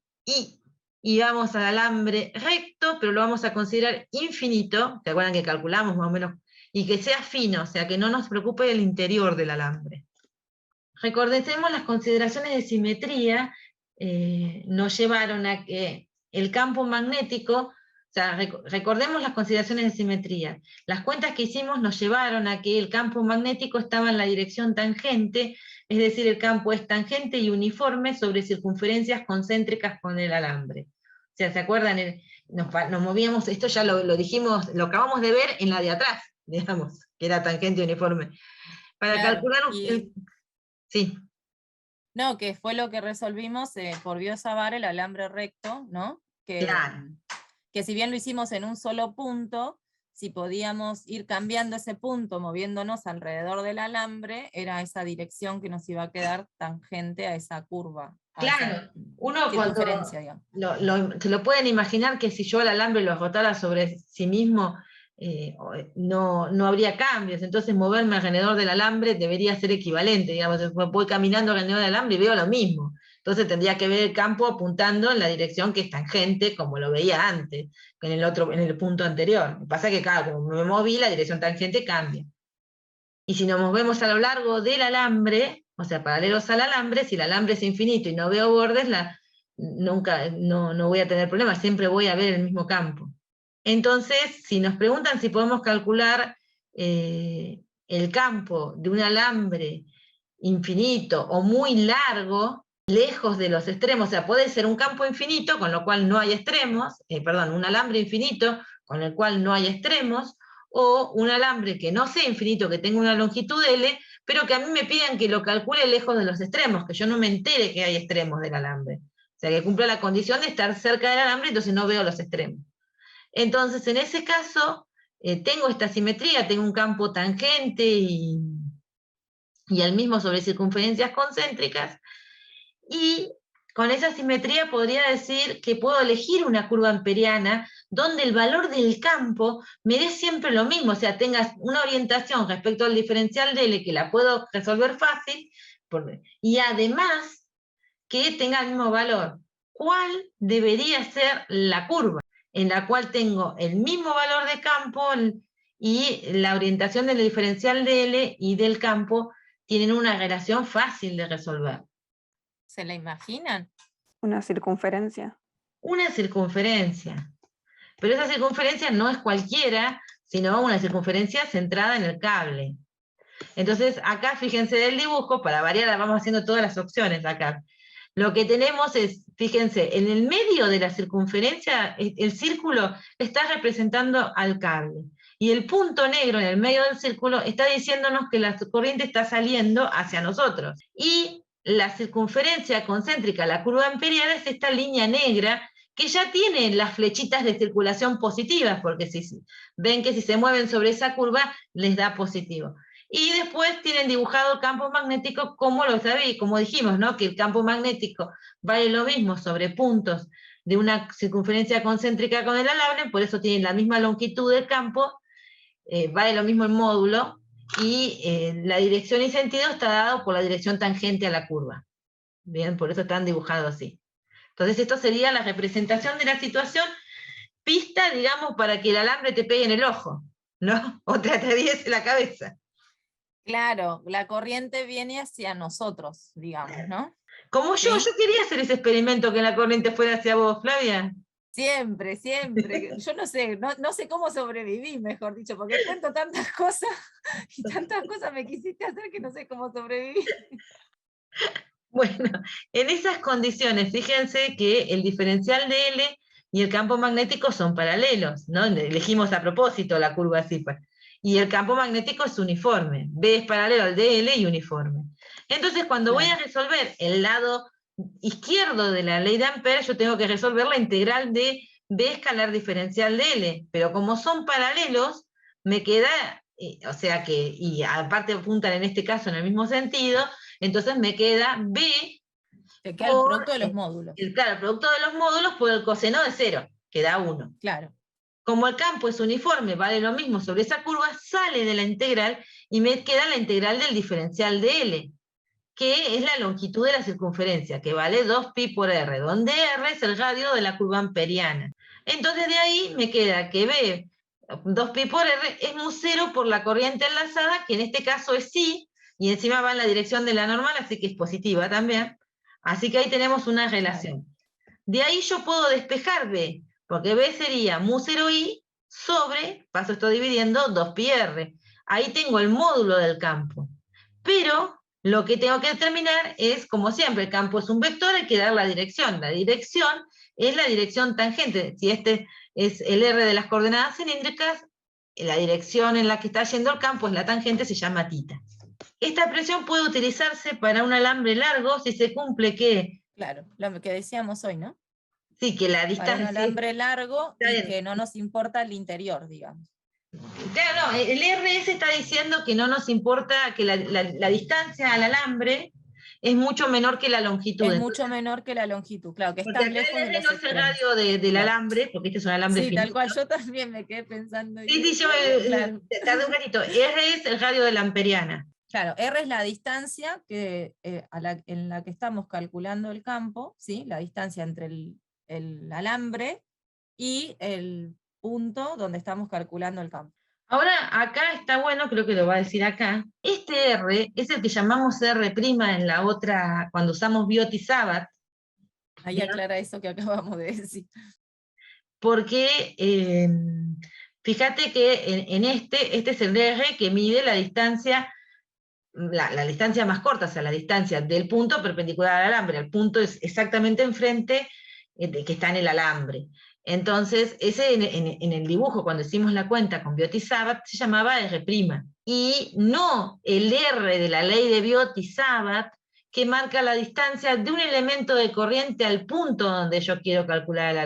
y vamos al alambre recto, pero lo vamos a considerar infinito, ¿se acuerdan que calculamos más o menos? Y que sea fino, o sea, que no nos preocupe el interior del alambre. Recordemos las consideraciones de simetría, nos llevaron a que el campo magnético, o sea, recordemos las consideraciones de simetría. Las cuentas que hicimos nos llevaron a que el campo magnético estaba en la dirección tangente, es decir, el campo es tangente y uniforme sobre circunferencias concéntricas con el alambre. O sea, ¿se acuerdan? Nos movíamos, esto ya lo dijimos, lo acabamos de ver en la de atrás, digamos, que era tangente y uniforme. Para Claro, calcular sí. No, que fue lo que resolvimos por Biot-Savart, el alambre recto, ¿no? Claro. Que si bien lo hicimos en un solo punto, si podíamos ir cambiando ese punto, moviéndonos alrededor del alambre, era esa dirección que nos iba a quedar tangente a esa curva. Claro, uno cuando digamos. se lo pueden imaginar que si yo el alambre lo agotara sobre sí mismo, no habría cambios, entonces moverme alrededor del alambre debería ser equivalente, digamos, voy caminando alrededor del alambre y veo lo mismo, entonces tendría que ver el campo apuntando en la dirección que es tangente, como lo veía antes, en el punto anterior. Lo que pasa es que, claro, como me moví, la dirección tangente cambia. Y si nos movemos a lo largo del alambre, o sea, paralelos al alambre, si el alambre es infinito y no veo bordes, nunca, no voy a tener problemas, siempre voy a ver el mismo campo. Entonces, si nos preguntan si podemos calcular el campo de un alambre infinito o muy largo, lejos de los extremos, o sea, puede ser un campo infinito, con lo cual no hay extremos, un alambre infinito, con el cual no hay extremos, o un alambre que no sea infinito, que tenga una longitud L, pero que a mí me pidan que lo calcule lejos de los extremos, que yo no me entere que hay extremos del alambre. O sea, que cumpla la condición de estar cerca del alambre, entonces no veo los extremos. Entonces, en ese caso, tengo esta simetría, tengo un campo tangente y el mismo sobre circunferencias concéntricas, y con esa simetría podría decir que puedo elegir una curva amperiana donde el valor del campo me dé siempre lo mismo, o sea, tengas una orientación respecto al diferencial de L que la puedo resolver fácil, y además que tenga el mismo valor. ¿Cuál debería ser la curva en la cual tengo el mismo valor de campo y la orientación del diferencial de L y del campo tienen una relación fácil de resolver? ¿Se la imaginan? Una circunferencia. Una circunferencia. Pero esa circunferencia no es cualquiera, sino una circunferencia centrada en el cable. Entonces, acá fíjense del dibujo, para variar, vamos haciendo todas las opciones acá. Lo que tenemos es, fíjense, en el medio de la circunferencia, el círculo está representando al cable. Y el punto negro en el medio del círculo está diciéndonos que la corriente está saliendo hacia nosotros. Y la circunferencia concéntrica, la curva amperiana, es esta línea negra que ya tiene las flechitas de circulación positivas, porque ven que si se mueven sobre esa curva, les da positivo. Y después tienen dibujado el campo magnético como lo sabéis, como dijimos, ¿no? Que el campo magnético vale lo mismo sobre puntos de una circunferencia concéntrica con el alambre, por eso tienen la misma longitud del campo, vale lo mismo el módulo, y la dirección y sentido está dado por la dirección tangente a la curva. Bien, por eso están dibujados así. Entonces esto sería la representación de la situación, pista, digamos, para que el alambre te pegue en el ojo, ¿no? O te atraviese la cabeza. Claro, la corriente viene hacia nosotros, digamos, ¿no? Como yo quería hacer ese experimento que la corriente fuera hacia vos, Flavia. Siempre, siempre. Yo no sé cómo sobreviví, mejor dicho, porque cuento tantas cosas y tantas cosas me quisiste hacer que no sé cómo sobreviví. Bueno, en esas condiciones, fíjense que el diferencial de L y el campo magnético son paralelos, ¿no? Elegimos a propósito la curva así. Y el campo magnético es uniforme. B es paralelo al de L y uniforme. Entonces, cuando voy a resolver el lado izquierdo de la ley de Ampère, yo tengo que resolver la integral de B escalar diferencial de L. Pero como son paralelos, me queda, o sea que, y aparte apuntan en este caso en el mismo sentido, entonces me queda B. Te queda el producto de los módulos. Claro, el producto de los módulos por el coseno de 0, que da 1. Claro. Como el campo es uniforme, vale lo mismo sobre esa curva, sale de la integral y me queda la integral del diferencial de L, que es la longitud de la circunferencia, que vale 2pi por r, donde r es el radio de la curva amperiana. Entonces de ahí me queda que B, 2pi por r, es mu 0 por la corriente enlazada, que en este caso es sí, y encima va en la dirección de la normal, así que es positiva también. Así que ahí tenemos una relación. De ahí yo puedo despejar B, porque B sería mu 0i sobre, paso esto dividiendo, 2πr. Ahí tengo el módulo del campo. Pero lo que tengo que determinar es, como siempre, el campo es un vector, hay que dar la dirección. La dirección es la dirección tangente. Si este es el R de las coordenadas cilíndricas, la dirección en la que está yendo el campo es la tangente, se llama θ. Esta expresión puede utilizarse para un alambre largo si se cumple que... Claro, lo que decíamos hoy, ¿no? Sí, que la distancia... Para un alambre largo y que no nos importa el interior, digamos. Claro, no, el RS está diciendo que no nos importa, que la distancia al alambre es mucho menor que la longitud. Es mucho menor que la longitud, claro, que porque está lejos de los no es el radio del alambre, porque este es un alambre finito. Tal cual, yo también me quedé pensando. Sí, yo tardé un ratito. R es el radio de la amperiana. Claro, R es la distancia que, en la que estamos calculando el campo, ¿sí? La distancia entre el alambre y el punto donde estamos calculando el campo. Ahora, acá está bueno, creo que lo va a decir acá, este R es el que llamamos R' en la otra, cuando usamos Biot-Savart. Ahí aclara eso que acabamos de decir. Porque, fíjate que en este es el R que mide la distancia, la distancia más corta, o sea, la distancia del punto perpendicular al alambre. El punto es exactamente enfrente que está en el alambre. Entonces, ese en el dibujo, cuando hicimos la cuenta con Biot-Savart, se llamaba R', y no el R de la ley de Biot-Savart, que marca la distancia de un elemento de corriente al punto donde yo quiero calcular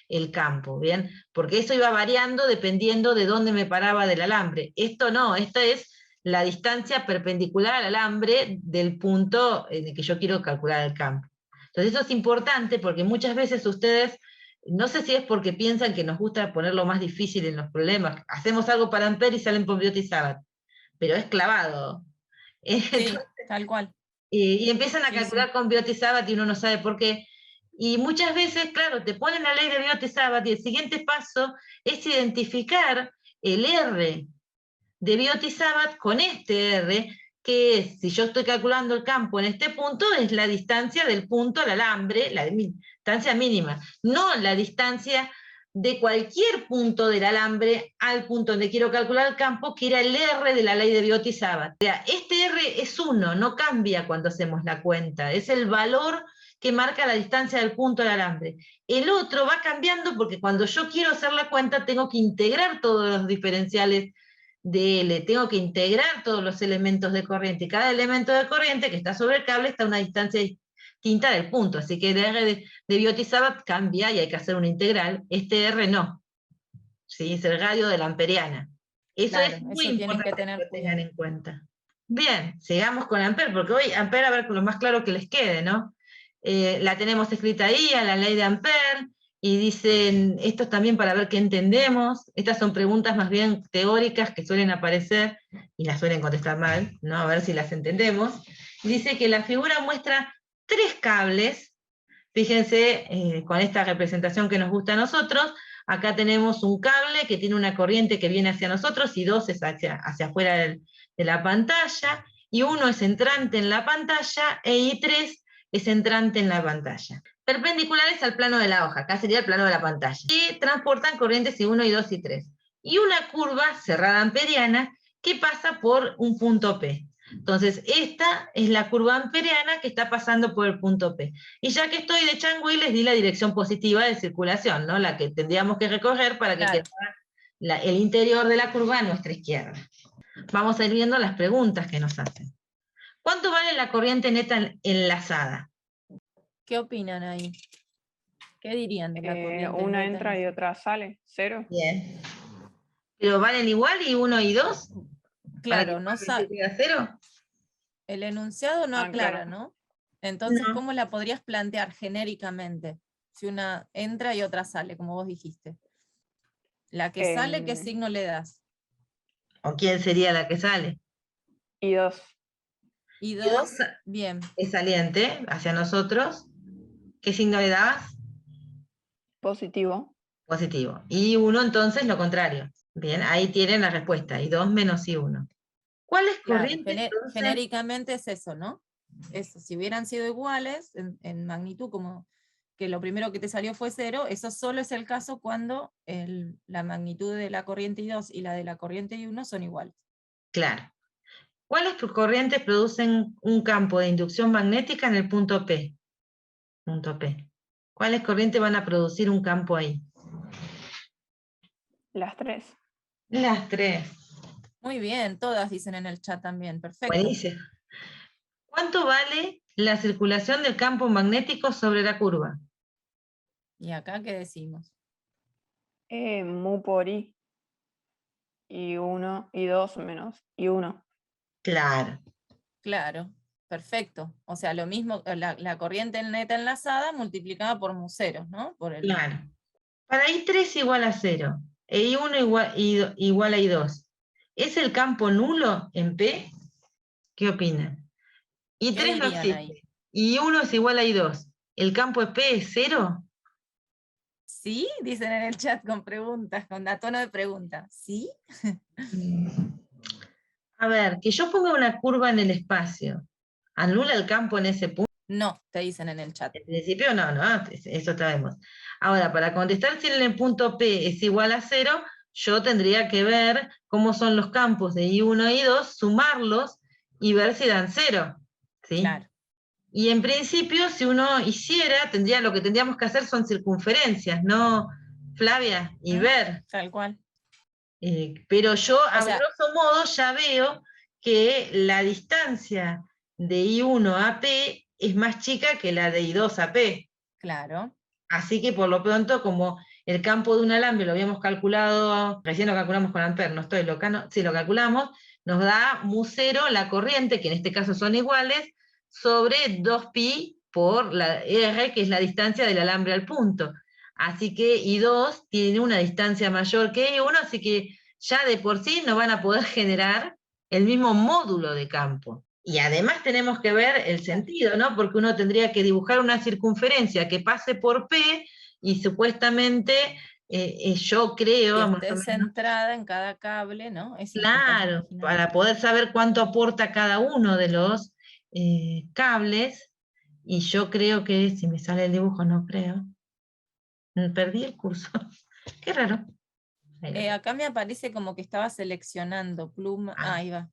el campo, ¿bien? Porque eso iba variando dependiendo de dónde me paraba del alambre. Esto no, esta es la distancia perpendicular al alambre del punto en el que yo quiero calcular el campo. Entonces eso es importante porque muchas veces ustedes, no sé si es porque piensan que nos gusta ponerlo más difícil en los problemas, hacemos algo para Ampère y salen por Biot-Savart, pero es clavado. Sí, tal cual. Y empiezan a calcular con Biot-Savart y uno no sabe por qué. Y muchas veces, claro, te ponen la ley de Biot-Savart y el siguiente paso es identificar el R de Biot-Savart con este R, que es, si yo estoy calculando el campo en este punto, es la distancia del punto al alambre, la distancia mínima, no la distancia de cualquier punto del alambre al punto donde quiero calcular el campo, que era el R de la ley de Biot-Savart. O sea, este R es 1, no cambia cuando hacemos la cuenta, es el valor que marca la distancia del punto al alambre. El otro va cambiando porque cuando yo quiero hacer la cuenta tengo que integrar todos los diferenciales de L, tengo que integrar todos los elementos de corriente, y cada elemento de corriente que está sobre el cable está a una distancia distinta del punto, así que el R de Biot-Savart cambia y hay que hacer una integral, este R no, ¿sí? Es el radio de la amperiana. Eso claro, es muy importante que lo tengan en cuenta. Bien, sigamos con Ampère, porque hoy Ampère, a ver, con lo más claro que les quede, ¿no? La tenemos escrita ahí, a la ley de Ampère, y dicen, esto es también para ver qué entendemos, estas son preguntas más bien teóricas que suelen aparecer, y las suelen contestar mal, ¿no? A ver si las entendemos. Dice que la figura muestra 3 cables, fíjense, con esta representación que nos gusta a nosotros, acá tenemos un cable que tiene una corriente que viene hacia nosotros, y 2 es hacia afuera de la pantalla, y 1 es entrante en la pantalla, y 3 es entrante en la pantalla. Perpendiculares al plano de la hoja, acá sería el plano de la pantalla, y transportan corrientes I1, I2 y 3. Y una curva cerrada amperiana que pasa por un punto P. Entonces, esta es la curva amperiana que está pasando por el punto P. Y ya que estoy de changüí, les di la dirección positiva de circulación, ¿no? La que tendríamos que recorrer para que Claro. quedara el interior de la curva a nuestra izquierda. Vamos a ir viendo las preguntas que nos hacen. ¿Cuánto vale la corriente neta enlazada? ¿Qué opinan ahí? ¿Qué dirían de la corriente Una neta entra y enlazada? otra sale, 0. Bien. ¿Pero valen igual y 1 y 2? ¿Para que Claro, no se quede 0? el enunciado no Ah, aclara, claro. ¿no? Entonces, No. ¿cómo la podrías plantear genéricamente? Si una entra y otra sale, como vos dijiste. La que sale, ¿qué signo le das? ¿O quién sería la que sale? Y 2. Y Y 2 dos, bien, es saliente hacia nosotros. ¿Qué signo le dabas? Positivo. Positivo. Y 1 entonces lo contrario. Bien, ahí tienen la respuesta. Y 2 menos y 1. ¿Cuál es claro, corriente entonces? genéricamente es eso, ¿no? Eso, si hubieran sido iguales en magnitud, como que lo primero que te salió fue 0, eso solo es el caso cuando la magnitud de la corriente I2 y la de la corriente I1 son iguales. Claro. ¿Cuáles corrientes producen un campo de inducción magnética en el punto P? Punto P. ¿Cuáles corrientes van a producir un campo ahí? Las 3. Las 3. Muy bien, todas dicen en el chat también, perfecto. Buenísimo. ¿Cuánto vale la circulación del campo magnético sobre la curva? ¿Y acá qué decimos? Mu por I. Y 1, y 2 menos, y 1. Claro. Claro, perfecto. O sea, lo mismo, la corriente neta enlazada multiplicada por mu0, ¿no? Por el, Claro. Para I3 igual a 0, e I1 igual a I2, ¿es el campo nulo en P? ¿Qué opinan? ¿Qué I3 no dirían ahí? existe, y I1 es igual a I2, ¿el campo de P es 0? ¿Sí? Dicen en el chat con preguntas, con tono de pregunta. ¿Sí? A ver, que yo ponga una curva en el espacio, ¿anula el campo en ese punto? No, te dicen en el chat. En principio no, eso sabemos. Ahora, para contestar si en el punto P es igual a 0, yo tendría que ver cómo son los campos de I1 y I2, sumarlos y ver si dan 0. ¿Sí? Claro. Y en principio, si uno hiciera, lo que tendríamos que hacer son circunferencias, ¿no, Flavia? Y ver. Tal cual. Pero yo, a sea, grosso modo, ya veo que la distancia de I1 a P es más chica que la de I2 a P. claro. Así que por lo pronto, como el campo de un alambre lo habíamos calculado, recién lo calculamos con Ampere, no estoy loca, no, sí lo calculamos, nos da mu0 la corriente, que en este caso son iguales, sobre 2pi por la R, que es la distancia del alambre al punto. Así que I2 tiene una distancia mayor que I1, así que ya de por sí no van a poder generar el mismo módulo de campo. Y además tenemos que ver el sentido, ¿no? Porque uno tendría que dibujar una circunferencia que pase por P y supuestamente yo creo, Y más o esté menos, centrada en cada cable, ¿no? Eso es lo que estás claro, imaginando. para poder saber cuánto aporta cada uno de los cables, y yo creo que, si me sale el dibujo, no creo, perdí el curso, qué raro. Acá me aparece como que estaba seleccionando pluma. Ah. Ahí va.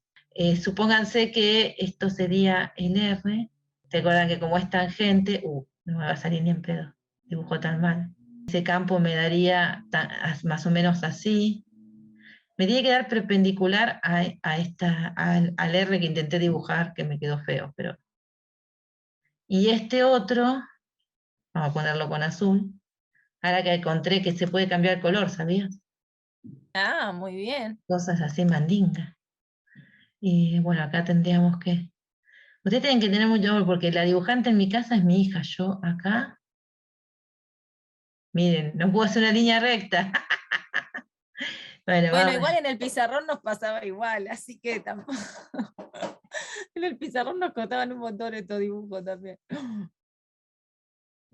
Supónganse que esto sería el R. ¿Se acuerdan que como es tangente, no me va a salir ni en pedo, dibujo tan mal? Ese campo me daría más o menos así. Me tiene que dar perpendicular al R que intenté dibujar, que me quedó feo, pero. Y este otro, vamos a ponerlo con azul, ahora que encontré que se puede cambiar el color, ¿sabías? Ah, muy bien. Cosas así mandingas. Y bueno, acá tendríamos que. Ustedes tienen que tener mucho amor, porque la dibujante en mi casa es mi hija. Yo acá, miren, no puedo hacer una línea recta. Bueno, Bueno, vamos. igual en el pizarrón nos pasaba igual, así que tampoco. En el pizarrón nos costaban un montón estos dibujos también.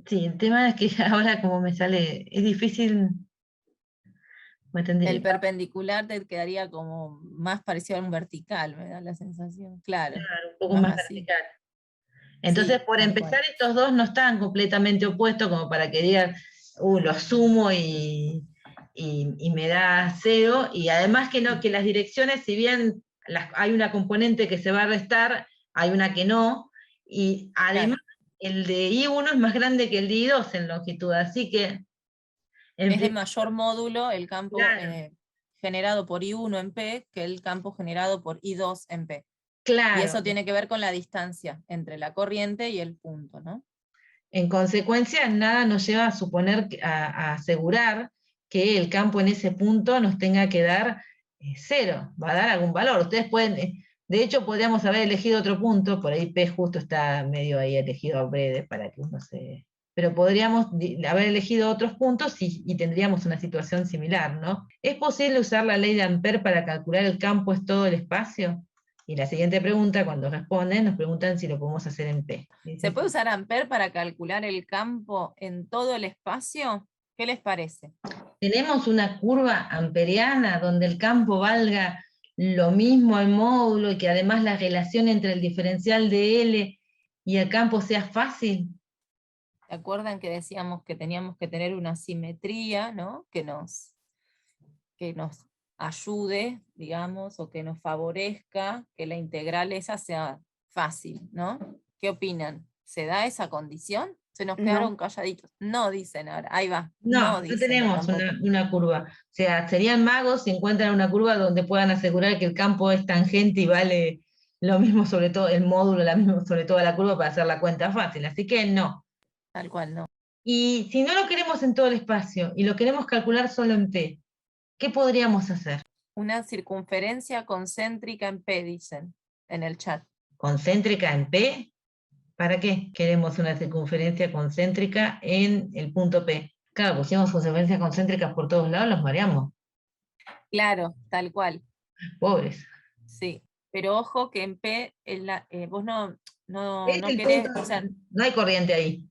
Sí, el tema es que ahora como me sale, es difícil. El perpendicular te quedaría como más parecido a un vertical, me da la sensación. Claro. Un poco más así. vertical. Entonces, Sí, por tal empezar, cual. estos dos no estaban completamente opuestos como para que digan, lo sumo y me da 0, y además que no, que las direcciones, si bien hay una componente que se va a restar, hay una que no, y además el de I1 es más grande que el de I2 en longitud, así que... Es de mayor módulo el campo Claro. generado por I1 en P que el campo generado por I2 en P. Claro. Y eso tiene que ver con la distancia entre la corriente y el punto, ¿no? En consecuencia, nada nos lleva a suponer, a asegurar que el campo en ese punto nos tenga que dar 0, va a dar algún valor. Ustedes pueden, de hecho, podríamos haber elegido otro punto, por ahí P justo está medio ahí elegido a breve para que uno se... Pero podríamos haber elegido otros puntos y tendríamos una situación similar, ¿no? ¿Es posible usar la ley de Ampère para calcular el campo es todo el espacio? Y la siguiente pregunta, cuando responden, nos preguntan si lo podemos hacer en P. ¿Se puede usar Ampère para calcular el campo en todo el espacio? ¿Qué les parece? Tenemos una curva amperiana donde el campo valga lo mismo al módulo y que además la relación entre el diferencial de L y el campo sea fácil. ¿Se acuerdan que decíamos que teníamos que tener una simetría, ¿no? que nos ayude, digamos, o que nos favorezca que la integral esa sea fácil, ¿no? ¿Qué opinan? ¿Se da esa condición? Se nos quedaron calladitos. No dicen ahora, ahí va. No dicen, tenemos una curva. O sea, serían magos si encuentran una curva donde puedan asegurar que el campo es tangente y vale lo mismo sobre todo el módulo, la misma sobre toda la curva para hacer la cuenta fácil. Así que no. Tal cual, no. Y si no lo queremos en todo el espacio y lo queremos calcular solo en P, ¿qué podríamos hacer? Una circunferencia concéntrica en P, dicen en el chat. ¿Concéntrica en P? ¿Para qué queremos una circunferencia concéntrica en el punto P? Claro, pusimos circunferencias concéntricas por todos lados, los mareamos. Claro, tal cual. Pobres. Sí, pero ojo que en P, vos no El querés, punto, o sea, no hay corriente ahí.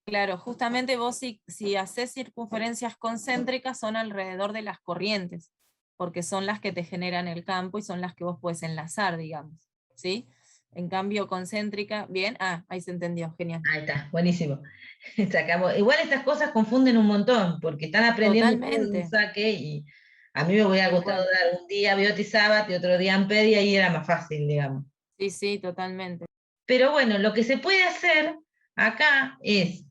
claro, justamente vos si haces circunferencias concéntricas son alrededor de las corrientes, porque son las que te generan el campo y son las que vos puedes enlazar, digamos, ¿sí? En cambio, concéntrica, bien, ahí se entendió, genial. Ahí está, buenísimo. Sacamos. Igual estas cosas confunden un montón, porque están aprendiendo Totalmente. un saque y a mí me hubiera gustado dar un día Biot y Sabat y otro día Ampère y ahí era más fácil, digamos. Sí, sí, totalmente. Pero bueno, lo que se puede hacer acá es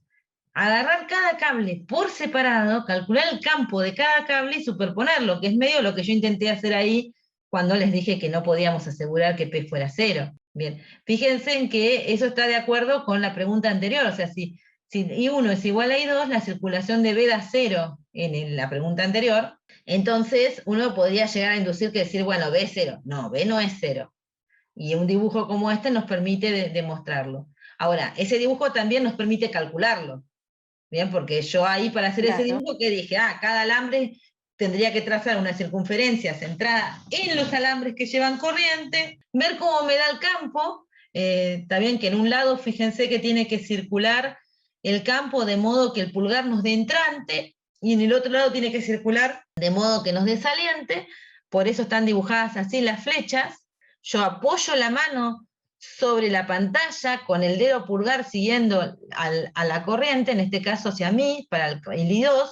agarrar cada cable por separado, calcular el campo de cada cable y superponerlo, que es medio lo que yo intenté hacer ahí cuando les dije que no podíamos asegurar que P fuera 0. Bien, fíjense en que eso está de acuerdo con la pregunta anterior, o sea, si I1 es igual a I2, la circulación de B da 0 en la pregunta anterior, entonces uno podría llegar a inducir que decir, bueno, B es 0. No, B no es 0. Y un dibujo como este nos permite demostrarlo. Ahora, ese dibujo también nos permite calcularlo. Bien, porque yo ahí para hacer ese dibujo que dije, cada alambre tendría que trazar una circunferencia centrada en los alambres que llevan corriente, ver cómo me da el campo, también que en un lado fíjense que tiene que circular el campo de modo que el pulgar nos dé entrante, y en el otro lado tiene que circular de modo que nos dé saliente, por eso están dibujadas así las flechas. Yo apoyo la mano sobre la pantalla con el dedo pulgar siguiendo a la corriente, en este caso hacia mí, para el I2,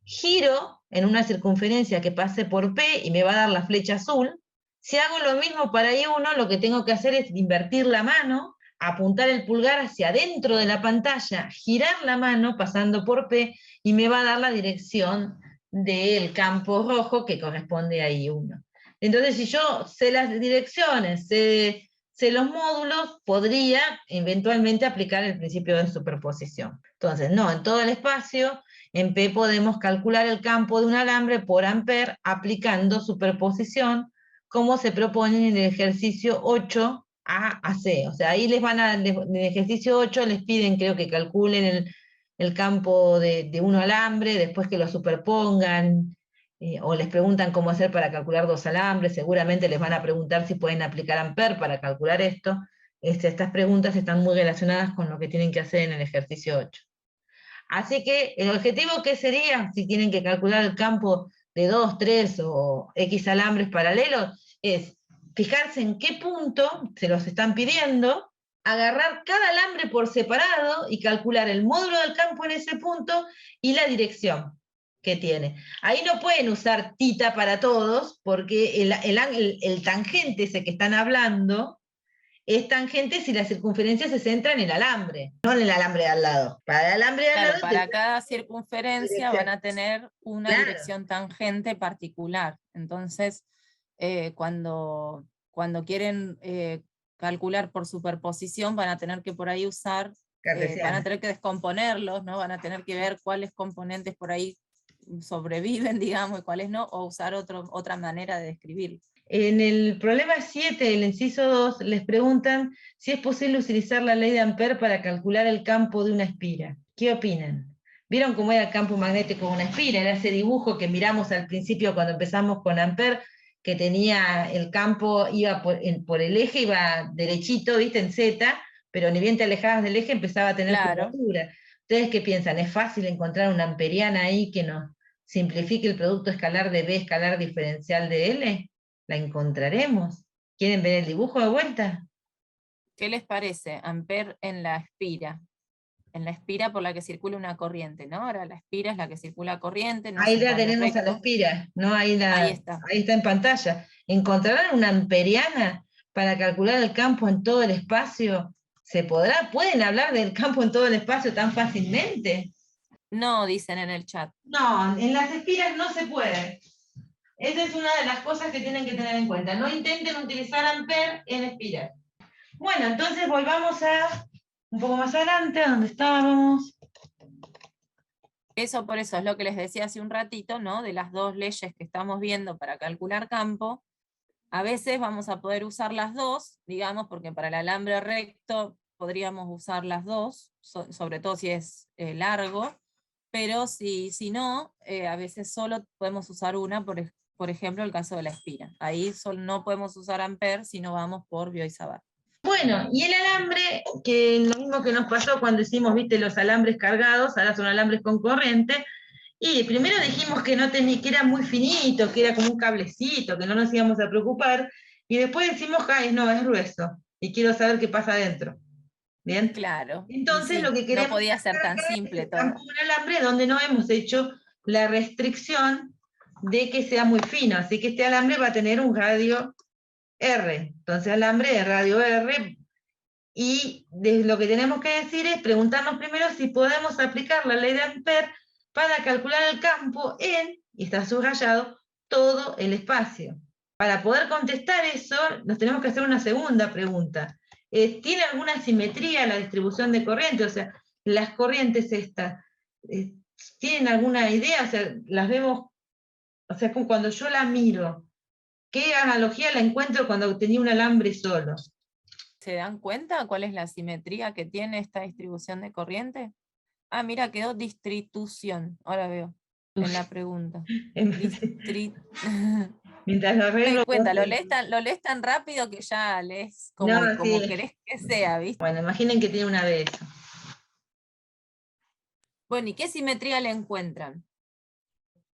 giro en una circunferencia que pase por P y me va a dar la flecha azul. Si hago lo mismo para I1, lo que tengo que hacer es invertir la mano, apuntar el pulgar hacia adentro de la pantalla, girar la mano pasando por P y me va a dar la dirección del campo rojo que corresponde a I1. Entonces, si yo sé las direcciones, sé los módulos, podría eventualmente aplicar el principio de superposición. Entonces, no, en todo el espacio, en P podemos calcular el campo de un alambre por Ampère aplicando superposición, como se propone en el ejercicio 8 a C. O sea, ahí en el ejercicio 8 les piden, creo que calculen el campo de un alambre, después que lo superpongan, o les preguntan cómo hacer para calcular 2 alambres, seguramente les van a preguntar si pueden aplicar Ampère para calcular esto. Estas preguntas están muy relacionadas con lo que tienen que hacer en el ejercicio 8. Así que el objetivo, ¿qué sería? Si tienen que calcular el campo de 2, 3 o X alambres paralelos, es fijarse en qué punto se los están pidiendo, agarrar cada alambre por separado y calcular el módulo del campo en ese punto y la dirección. que tiene. Ahí no pueden usar tita para todos, porque el tangente ese que están hablando es tangente si la circunferencia se centra en el alambre, no en el alambre de al lado. Para el alambre de al Claro, lado... para cada circunferencia van a tener una Claro. dirección tangente particular. Entonces, cuando quieren calcular por superposición, van a tener que por ahí usar, van a tener que descomponerlos, ¿no? Van a tener que ver cuáles componentes por ahí sobreviven, digamos, y cuáles no, o usar otra manera de describirlo. En el problema 7 del inciso 2 les preguntan si es posible utilizar la ley de Ampère para calcular el campo de una espira. ¿Qué opinan? ¿Vieron cómo era el campo magnético de una espira? Era ese dibujo que miramos al principio cuando empezamos con Ampère, que tenía el campo, iba por el eje, iba derechito, ¿viste? En Z, pero ni bien te alejabas del eje empezaba a tener curvatura. ¿Ustedes qué piensan? ¿Es fácil encontrar una amperiana ahí que nos simplifique el producto escalar de B escalar diferencial de L? ¿La encontraremos? ¿Quieren ver el dibujo de vuelta? ¿Qué les parece? Ampère en la espira. En la espira por la que circula una corriente, ¿no? Ahora la espira es la que circula corriente. No Ahí la tenemos a la espira, ¿no? Ahí está en pantalla. ¿Encontrarán una amperiana para calcular el campo en todo el espacio? ¿Se podrá? ¿Pueden hablar del campo en todo el espacio tan fácilmente? No, dicen en el chat. No, en las espiras no se puede. Esa es una de las cosas que tienen que tener en cuenta. No intenten utilizar Ampère en espiras. Bueno, entonces volvamos un poco más adelante, a donde estábamos. Eso por eso es lo que les decía hace un ratito, ¿no? De las dos leyes que estamos viendo para calcular campo. A veces vamos a poder usar las dos, digamos, porque para el alambre recto podríamos usar las dos, sobre todo si es largo, pero si no, a veces solo podemos usar una, por ejemplo, el caso de la espira. Ahí no podemos usar Ampère si no vamos por Biot-Savart. Bueno, y el alambre, que lo mismo que nos pasó cuando hicimos, viste, los alambres cargados, ahora son alambres con corriente, y primero dijimos que que era muy finito, que era como un cablecito, que no nos íbamos a preocupar, y después decimos, ay, no, es grueso, y quiero saber qué pasa adentro. ¿Bien? Claro. Entonces sí, lo que queremos no podía ser tan es simple todo. un alambre donde no hemos hecho la restricción de que sea muy fino, así que este alambre va a tener un radio R, entonces alambre de radio R, y lo que tenemos que decir es preguntarnos primero si podemos aplicar la ley de Ampère para calcular el campo y está subrayado, todo el espacio. Para poder contestar eso, nos tenemos que hacer una segunda pregunta. ¿Tiene alguna simetría la distribución de corriente? O sea, las corrientes estas, ¿tienen alguna idea? O sea, las vemos, o sea, cuando yo la miro, ¿qué analogía la encuentro cuando tenía un alambre solo? ¿Se dan cuenta cuál es la simetría que tiene esta distribución de corriente? Ah, mira, quedó distribución. Ahora veo en la pregunta. Mientras lo arreglo. Me di cuenta, lo lees tan rápido que ya lees como sí. querés que sea, ¿viste? Bueno, imaginen que tiene una de eso. Bueno, ¿y qué simetría le encuentran?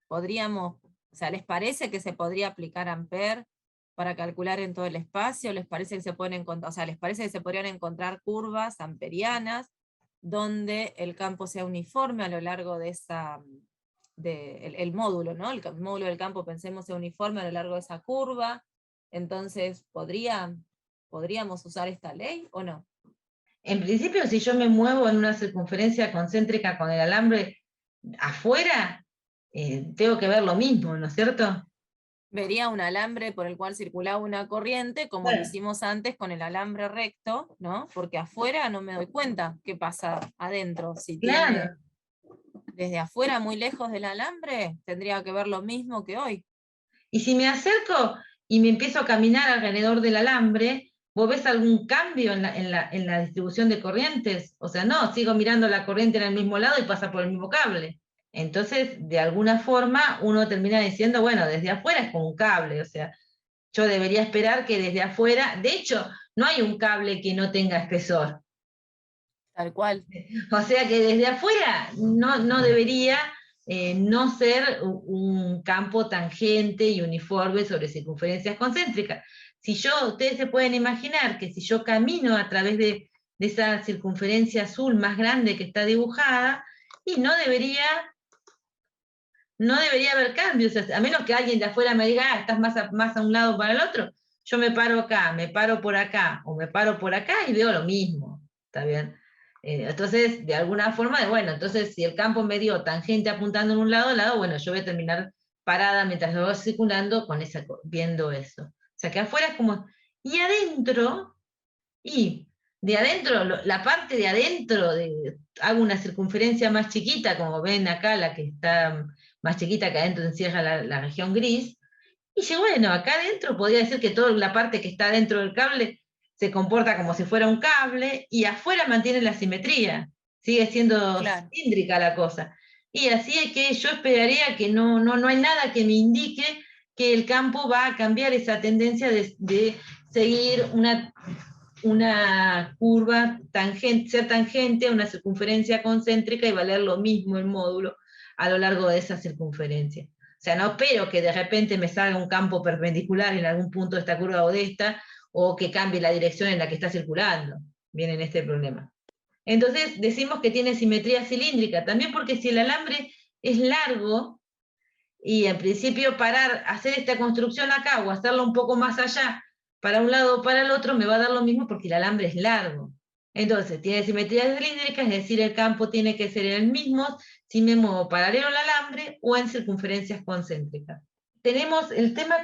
Podríamos, o sea, ¿les parece que se podría aplicar Ampère para calcular en todo el espacio? ¿Les parece que se pueden encontrar, o sea, les parece que se podrían encontrar curvas amperianas donde el campo sea uniforme a lo largo de el módulo, ¿no? El módulo del campo, pensemos, sea uniforme a lo largo de esa curva? Entonces, ¿podríamos usar esta ley o no? En principio, si yo me muevo en una circunferencia concéntrica con el alambre afuera, tengo que ver lo mismo, ¿no es cierto? Vería un alambre por el cual circulaba una corriente, como lo hicimos antes con el alambre recto, ¿no? Porque afuera no me doy cuenta qué pasa adentro. Si tiene desde afuera muy lejos del alambre, tendría que ver lo mismo que hoy. Y si me acerco y me empiezo a caminar alrededor del alambre, ¿vos ves algún cambio en la distribución de corrientes? O sea, no, sigo mirando la corriente en el mismo lado y pasa por el mismo cable. Entonces, de alguna forma, uno termina diciendo, bueno, desde afuera es como un cable, o sea, yo debería esperar que desde afuera, de hecho, no hay un cable que no tenga espesor. Tal cual. O sea que desde afuera no debería no ser un campo tangente y uniforme sobre circunferencias concéntricas. Ustedes se pueden imaginar que si yo camino a través de esa circunferencia azul más grande que está dibujada, y no debería no debería haber cambios, a menos que alguien de afuera me diga, estás más a un lado para el otro, yo me paro acá, me paro por acá, o me paro por acá y veo lo mismo, ¿está bien? Entonces, de alguna forma, bueno, entonces si el campo me dio tangente apuntando en un lado, bueno, yo voy a terminar parada mientras lo voy circulando viendo eso. O sea, que afuera es como, y adentro, y de adentro, la parte de adentro, hago una circunferencia más chiquita, como ven acá, la que está más chiquita que adentro encierra la región gris, y bueno, acá adentro podría decir que toda la parte que está dentro del cable se comporta como si fuera un cable, y afuera mantiene la simetría, sigue siendo Claro. cilíndrica la cosa. Y así es que yo esperaría que no hay nada que me indique que el campo va a cambiar esa tendencia de seguir una curva tangente, ser tangente a una circunferencia concéntrica y valer lo mismo el módulo a lo largo de esa circunferencia. O sea, no espero que de repente me salga un campo perpendicular en algún punto de esta curva o de esta, o que cambie la dirección en la que está circulando. Viene en este problema. Entonces decimos que tiene simetría cilíndrica, también porque si el alambre es largo, y en principio hacer esta construcción acá o hacerlo un poco más allá, para un lado o para el otro, me va a dar lo mismo porque el alambre es largo. Entonces, tiene simetría cilíndrica, es decir, el campo tiene que ser el mismo si me muevo paralelo al alambre o en circunferencias concéntricas. Tenemos el tema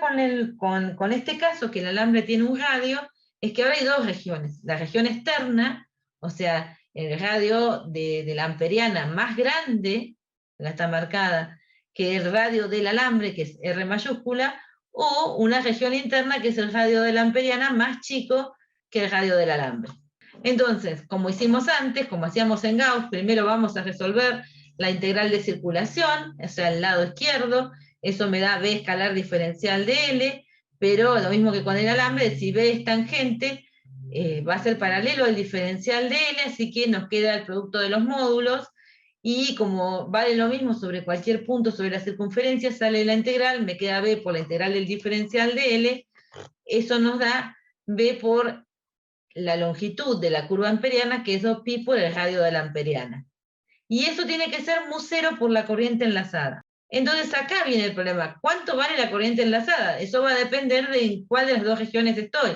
con este caso, que el alambre tiene un radio, es que ahora hay dos regiones. La región externa, o sea, el radio de la amperiana más grande, la está marcada, que es el radio del alambre, que es R mayúscula, o una región interna, que es el radio de la amperiana más chico que el radio del alambre. Entonces, como hicimos antes, como hacíamos en Gauss, primero vamos a resolver la integral de circulación, o sea, el lado izquierdo, eso me da B escalar diferencial de L, pero lo mismo que con el alambre, si B es tangente, va a ser paralelo al diferencial de L, así que nos queda el producto de los módulos, y como vale lo mismo sobre cualquier punto sobre la circunferencia, sale la integral, me queda B por la integral del diferencial de L, eso nos da B por la longitud de la curva amperiana, que es 2pi por el radio de la amperiana. Y eso tiene que ser mu0 por la corriente enlazada. Entonces acá viene el problema, ¿cuánto vale la corriente enlazada? Eso va a depender de en cuál de las dos regiones estoy.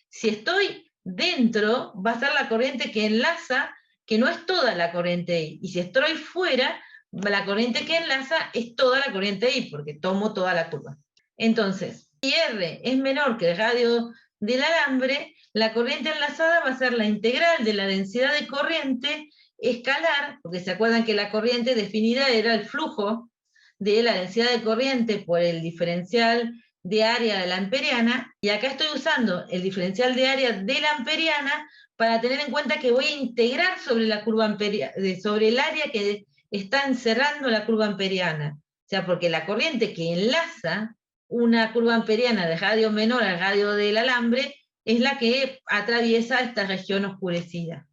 Si estoy dentro, va a ser la corriente que enlaza, que no es toda la corriente I. Y si estoy fuera, la corriente que enlaza es toda la corriente I, porque tomo toda la curva. Entonces, si R es menor que el radio del alambre, la corriente enlazada va a ser la integral de la densidad de corriente escalar, porque se acuerdan que la corriente definida era el flujo de la densidad de corriente por el diferencial de área de la amperiana, y acá estoy usando el diferencial de área de la amperiana para tener en cuenta que voy a integrar sobre la curva amperiana, sobre el área que está encerrando la curva amperiana. O sea, porque la corriente que enlaza una curva amperiana de radio menor al radio del alambre es la que atraviesa esta región oscurecida.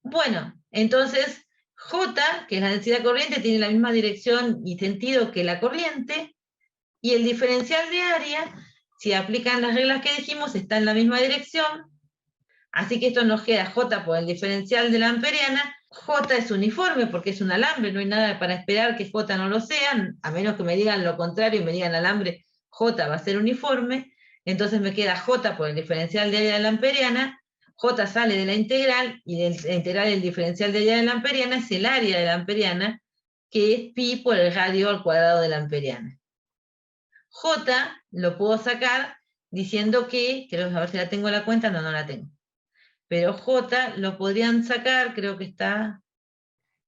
Bueno, entonces J, que es la densidad corriente, tiene la misma dirección y sentido que la corriente, y el diferencial de área, si aplican las reglas que dijimos, está en la misma dirección, así que esto nos queda J por el diferencial de la amperiana. J es uniforme porque es un alambre, no hay nada para esperar que J no lo sea, a menos que me digan lo contrario y me digan alambre, J va a ser uniforme, entonces me queda J por el diferencial de área de la amperiana. J sale de la integral, y de la integral del diferencial de área de la amperiana es el área de la amperiana, que es pi por el radio al cuadrado de la amperiana. J lo puedo sacar diciendo que, creo a ver si la tengo en la cuenta, no la tengo. Pero J lo podrían sacar, creo que está...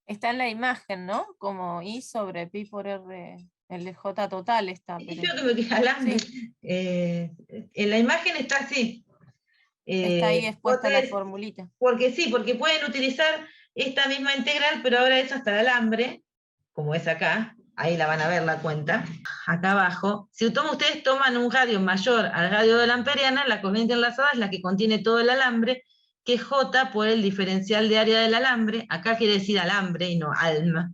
Está en la imagen, ¿no? Como I sobre pi por R, el de J total está. Sí, Pero... creo que me queda alambre. Sí. En la imagen está así. Está ahí expuesta la es, formulita. porque sí, porque pueden utilizar esta misma integral, pero ahora es hasta el alambre, como es acá, ahí la van a ver la cuenta, acá abajo. Si ustedes toman un radio mayor al radio de la amperiana, la corriente enlazada es la que contiene todo el alambre, que es J por el diferencial de área del alambre, acá quiere decir alambre y no alma,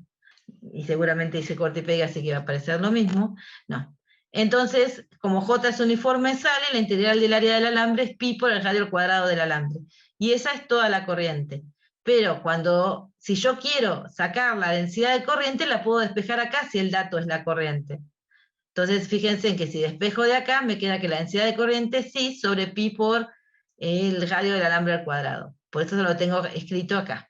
y seguramente dice corte y pega, así que va a aparecer lo mismo, no. Entonces, como J es uniforme sale, la integral del área del alambre es pi por el radio al cuadrado del alambre. Y esa es toda la corriente. Pero si yo quiero sacar la densidad de corriente, la puedo despejar acá si el dato es la corriente. Entonces, fíjense en que si despejo de acá, me queda que la densidad de corriente es sí sobre pi por el radio del alambre al cuadrado. Por eso lo tengo escrito acá.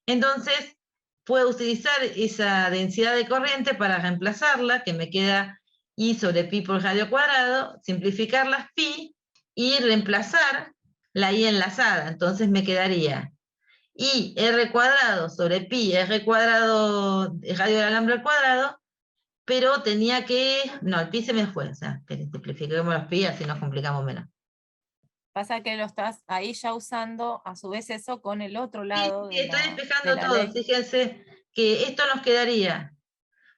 Entonces, puedo utilizar esa densidad de corriente para reemplazarla, que me queda I sobre pi por radio cuadrado, simplificar las pi y reemplazar la I enlazada. Entonces me quedaría I r cuadrado sobre pi r cuadrado radio del alambre al cuadrado, pero tenía que... No, el pi se me fue, o sea, simplifiquemos los pi, así nos complicamos menos. Pasa que lo estás ahí ya usando, a su vez eso con el otro lado Sí, de estoy la despejando todo. ley. Fíjense que esto nos quedaría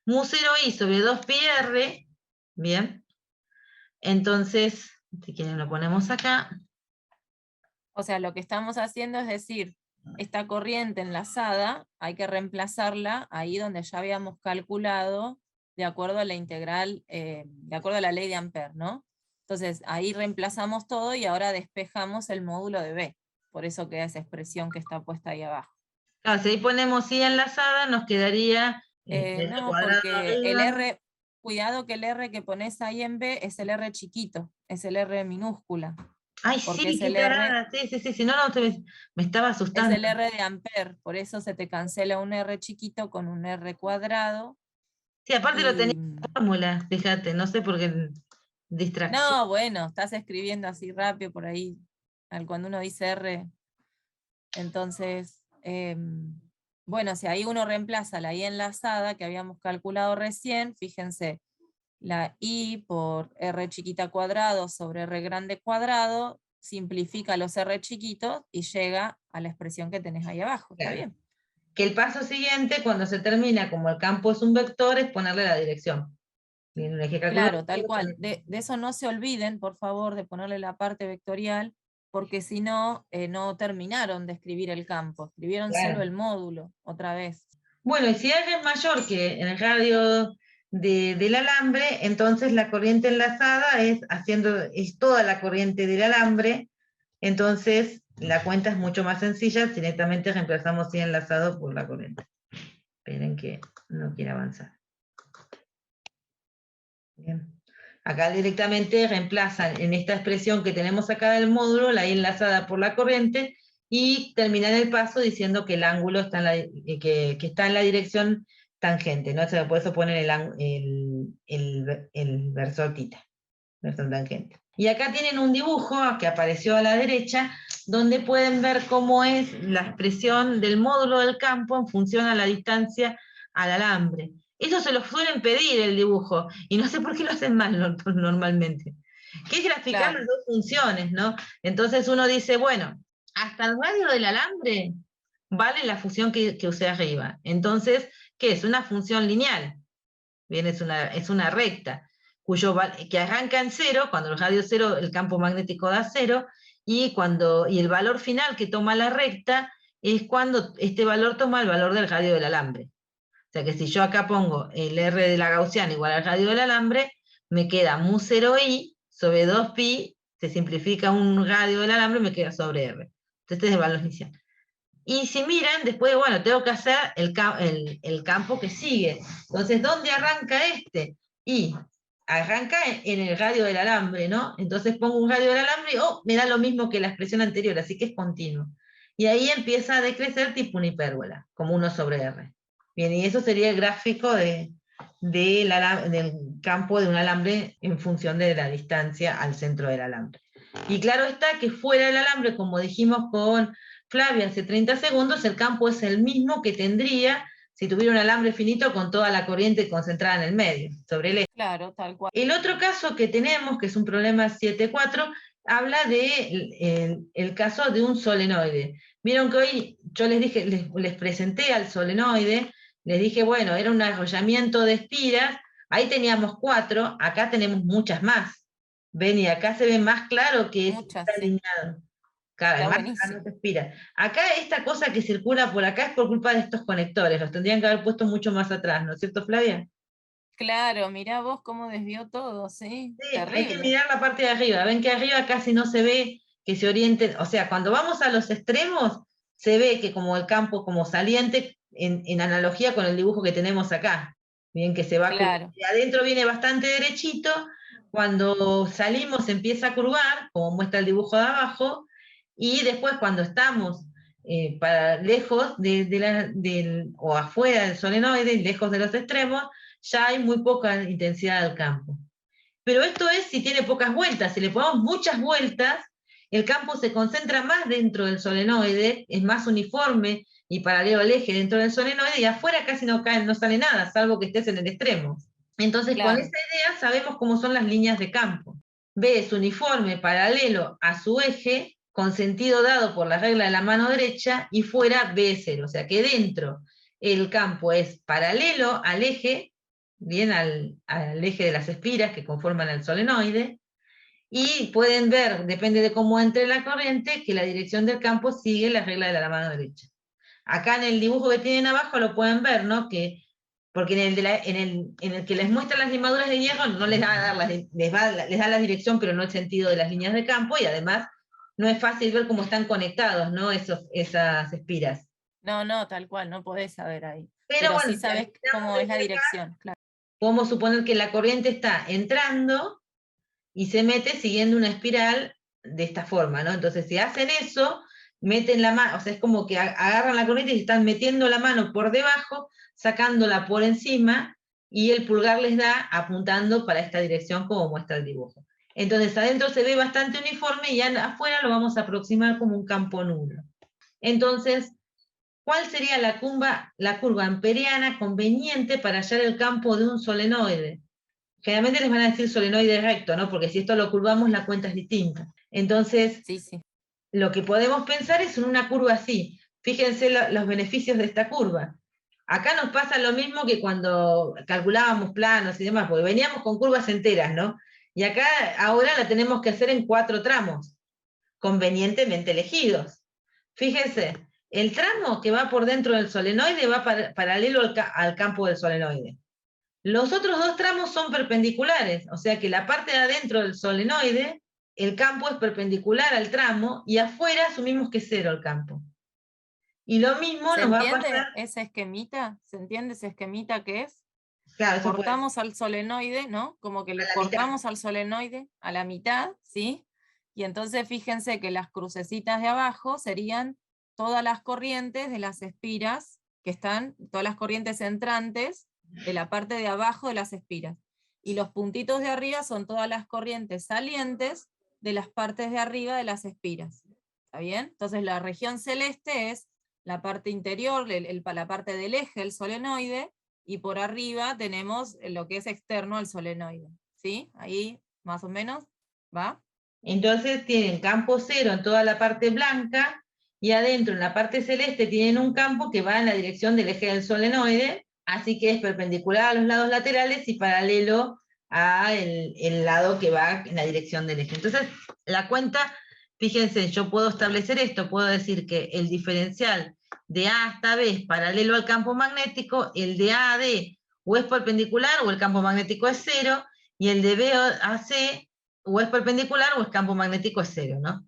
mu 0i sobre 2pi r, bien. Entonces, si quieren lo ponemos acá. O sea, lo que estamos haciendo es decir, esta corriente enlazada hay que reemplazarla ahí donde ya habíamos calculado de acuerdo a la integral, de acuerdo a la ley de Ampère, ¿no? Entonces ahí reemplazamos todo y ahora despejamos el módulo de B. Por eso queda esa expresión que está puesta ahí abajo. Claro, si ahí ponemos I enlazada, nos quedaría No, cuadrado porque el arriba. R, cuidado que el R que pones ahí en B es el R chiquito, es el R minúscula. Ay, porque sí, es qué el R, tarada. Sí, si no, me estaba es asustando. el R de Ampère, por eso se te cancela un R chiquito con un R cuadrado. Sí, aparte lo tenía Y... en fórmula, fíjate, no sé por qué distracción. No, bueno, estás escribiendo así rápido por ahí, cuando uno dice R. Entonces, bueno, si ahí uno reemplaza la I enlazada que habíamos calculado recién, fíjense, la I por R chiquita cuadrado sobre R grande cuadrado, simplifica los R chiquitos y llega a la expresión que tenés ahí abajo. ¿Está Claro. bien? Que el paso siguiente, cuando se termina, como el campo es un vector, es ponerle la dirección. Viene un eje calculador. Claro, tal cual. De eso no se olviden, por favor, de ponerle la parte vectorial, porque si no, no terminaron de escribir el campo, escribieron Claro. solo el módulo, otra vez. Bueno, y si R es mayor que en el radio del alambre, entonces la corriente enlazada es toda la corriente del alambre, entonces la cuenta es mucho más sencilla si directamente reemplazamos I enlazado por la corriente. Esperen que no quiere avanzar. Bien. Acá directamente reemplazan en esta expresión que tenemos acá del módulo, la I enlazada por la corriente, y terminan el paso diciendo que el ángulo está que está en la dirección tangente, ¿no? O sea, por eso ponen el versor tita, versor tangente. Y acá tienen un dibujo que apareció a la derecha, donde pueden ver cómo es la expresión del módulo del campo en función a la distancia al alambre. Eso se lo suelen pedir el dibujo, y no sé por qué lo hacen mal normalmente. Que es graficar Claro. las dos funciones, ¿no? Entonces uno dice, bueno, hasta el radio del alambre vale la función que usé arriba. Entonces, ¿qué es? Una función lineal. Bien, es una recta, que arranca en cero, cuando el radio es cero, el campo magnético da cero, y el valor final que toma la recta es cuando este valor toma el valor del radio del alambre. O sea que si yo acá pongo el R de la gaussiana igual al radio del alambre, me queda mu 0i sobre 2pi, se simplifica un radio del alambre y me queda sobre R. Entonces este es el valor inicial. Y si miran, después, bueno, tengo que hacer el campo que sigue. Entonces, ¿dónde arranca este? Y arranca en el radio del alambre, ¿no? Entonces pongo un radio del alambre y me da lo mismo que la expresión anterior, así que es continuo. Y ahí empieza a decrecer tipo una hipérbola, como 1 sobre R. Bien, y eso sería el gráfico del campo de un alambre en función de la distancia al centro del alambre. Y claro está que fuera del alambre, como dijimos con Flavia hace 30 segundos, el campo es el mismo que tendría si tuviera un alambre finito con toda la corriente concentrada en el medio, sobre el eje. Claro, tal cual. El otro caso que tenemos, que es un problema 7.4, habla de el caso de un solenoide. Vieron que hoy yo les dije, les presenté al solenoide, les dije, bueno, era un arrollamiento de espiras, ahí teníamos 4, acá tenemos muchas más. Ven, y acá se ve más claro que Muchas, está sí. alineado. Claro, Está además buenísimo. no se expira. Acá esta cosa que circula por acá es por culpa de estos conectores, los tendrían que haber puesto mucho más atrás, ¿no es cierto, Flavia? Claro, mirá vos cómo desvió todo, ¿sí? Sí, hay que Terrible. mirar la parte de arriba. Ven que arriba casi no se ve que se orienten. O sea, cuando vamos a los extremos, se ve que como el campo como saliente, en analogía con el dibujo que tenemos acá, bien que se va Claro. de adentro viene bastante derechito, cuando salimos se empieza a curvar, como muestra el dibujo de abajo, y después cuando estamos para lejos o afuera del solenoide, lejos de los extremos, ya hay muy poca intensidad del campo. Pero esto es si tiene pocas vueltas. Si le ponemos muchas vueltas, el campo se concentra más dentro del solenoide, es más uniforme y paralelo al eje dentro del solenoide, y afuera casi no cae, no sale nada, salvo que estés en el extremo. Entonces, Claro. con esa idea sabemos cómo son las líneas de campo. B es uniforme, paralelo a su eje, con sentido dado por la regla de la mano derecha, y fuera B es 0. O sea que dentro el campo es paralelo al eje, bien al eje de las espiras que conforman el solenoide, y pueden ver, depende de cómo entre la corriente, que la dirección del campo sigue la regla de la mano derecha. Acá en el dibujo que tienen abajo lo pueden ver, ¿no? Porque en el que les muestra las limaduras de hierro no les va a dar les da la dirección, pero no el sentido de las líneas de campo, y además no es fácil ver cómo están conectados, ¿no? Esas espiras. No, tal cual, no podés saber ahí. Pero bueno, sí sabés cómo es la dirección, claro. Podemos suponer que la corriente está entrando y se mete siguiendo una espiral de esta forma, ¿no? Entonces, si hacen eso, meten la mano, o sea, es como que agarran la corriente y están metiendo la mano por debajo, sacándola por encima, y el pulgar les da apuntando para esta dirección como muestra el dibujo. Entonces, adentro se ve bastante uniforme y afuera lo vamos a aproximar como un campo nulo. Entonces, ¿cuál sería la curva amperiana conveniente para hallar el campo de un solenoide? Generalmente les van a decir solenoide recto, ¿no? Porque si esto lo curvamos, la cuenta es distinta. Entonces, sí, sí. Lo que podemos pensar es en una curva así. Fíjense los beneficios de esta curva. Acá nos pasa lo mismo que cuando calculábamos planos y demás, porque veníamos con curvas enteras, ¿no? Y acá ahora la tenemos que hacer en 4 tramos, convenientemente elegidos. Fíjense, el tramo que va por dentro del solenoide va paralelo al campo del solenoide. Los otros 2 tramos son perpendiculares, o sea que la parte de adentro del solenoide, el campo es perpendicular al tramo, y afuera asumimos que es 0 el campo. Y lo mismo nos va a pasar... ese esquemita? ¿Se entiende ese esquemita que es? Claro, cortamos al solenoide, ¿no? Como que le cortamos al solenoide a la mitad, ¿sí? Y entonces fíjense que las crucecitas de abajo serían todas las corrientes de las espiras que están, todas las corrientes entrantes de la parte de abajo de las espiras. Y los puntitos de arriba son todas las corrientes salientes de las partes de arriba de las espiras. ¿Está bien? Entonces la región celeste es la parte interior, la parte del eje del solenoide, y por arriba tenemos lo que es externo al solenoide. ¿Sí? Ahí más o menos, ¿va? Entonces tienen campo 0 en toda la parte blanca, y adentro en la parte celeste tienen un campo que va en la dirección del eje del solenoide, así que es perpendicular a los lados laterales y paralelo a el lado que va en la dirección del eje. Entonces, la cuenta, fíjense, yo puedo establecer esto, puedo decir que el diferencial de A hasta B es paralelo al campo magnético, el de A a D o es perpendicular o el campo magnético es 0, y el de B a C o es perpendicular o el campo magnético es 0, ¿no?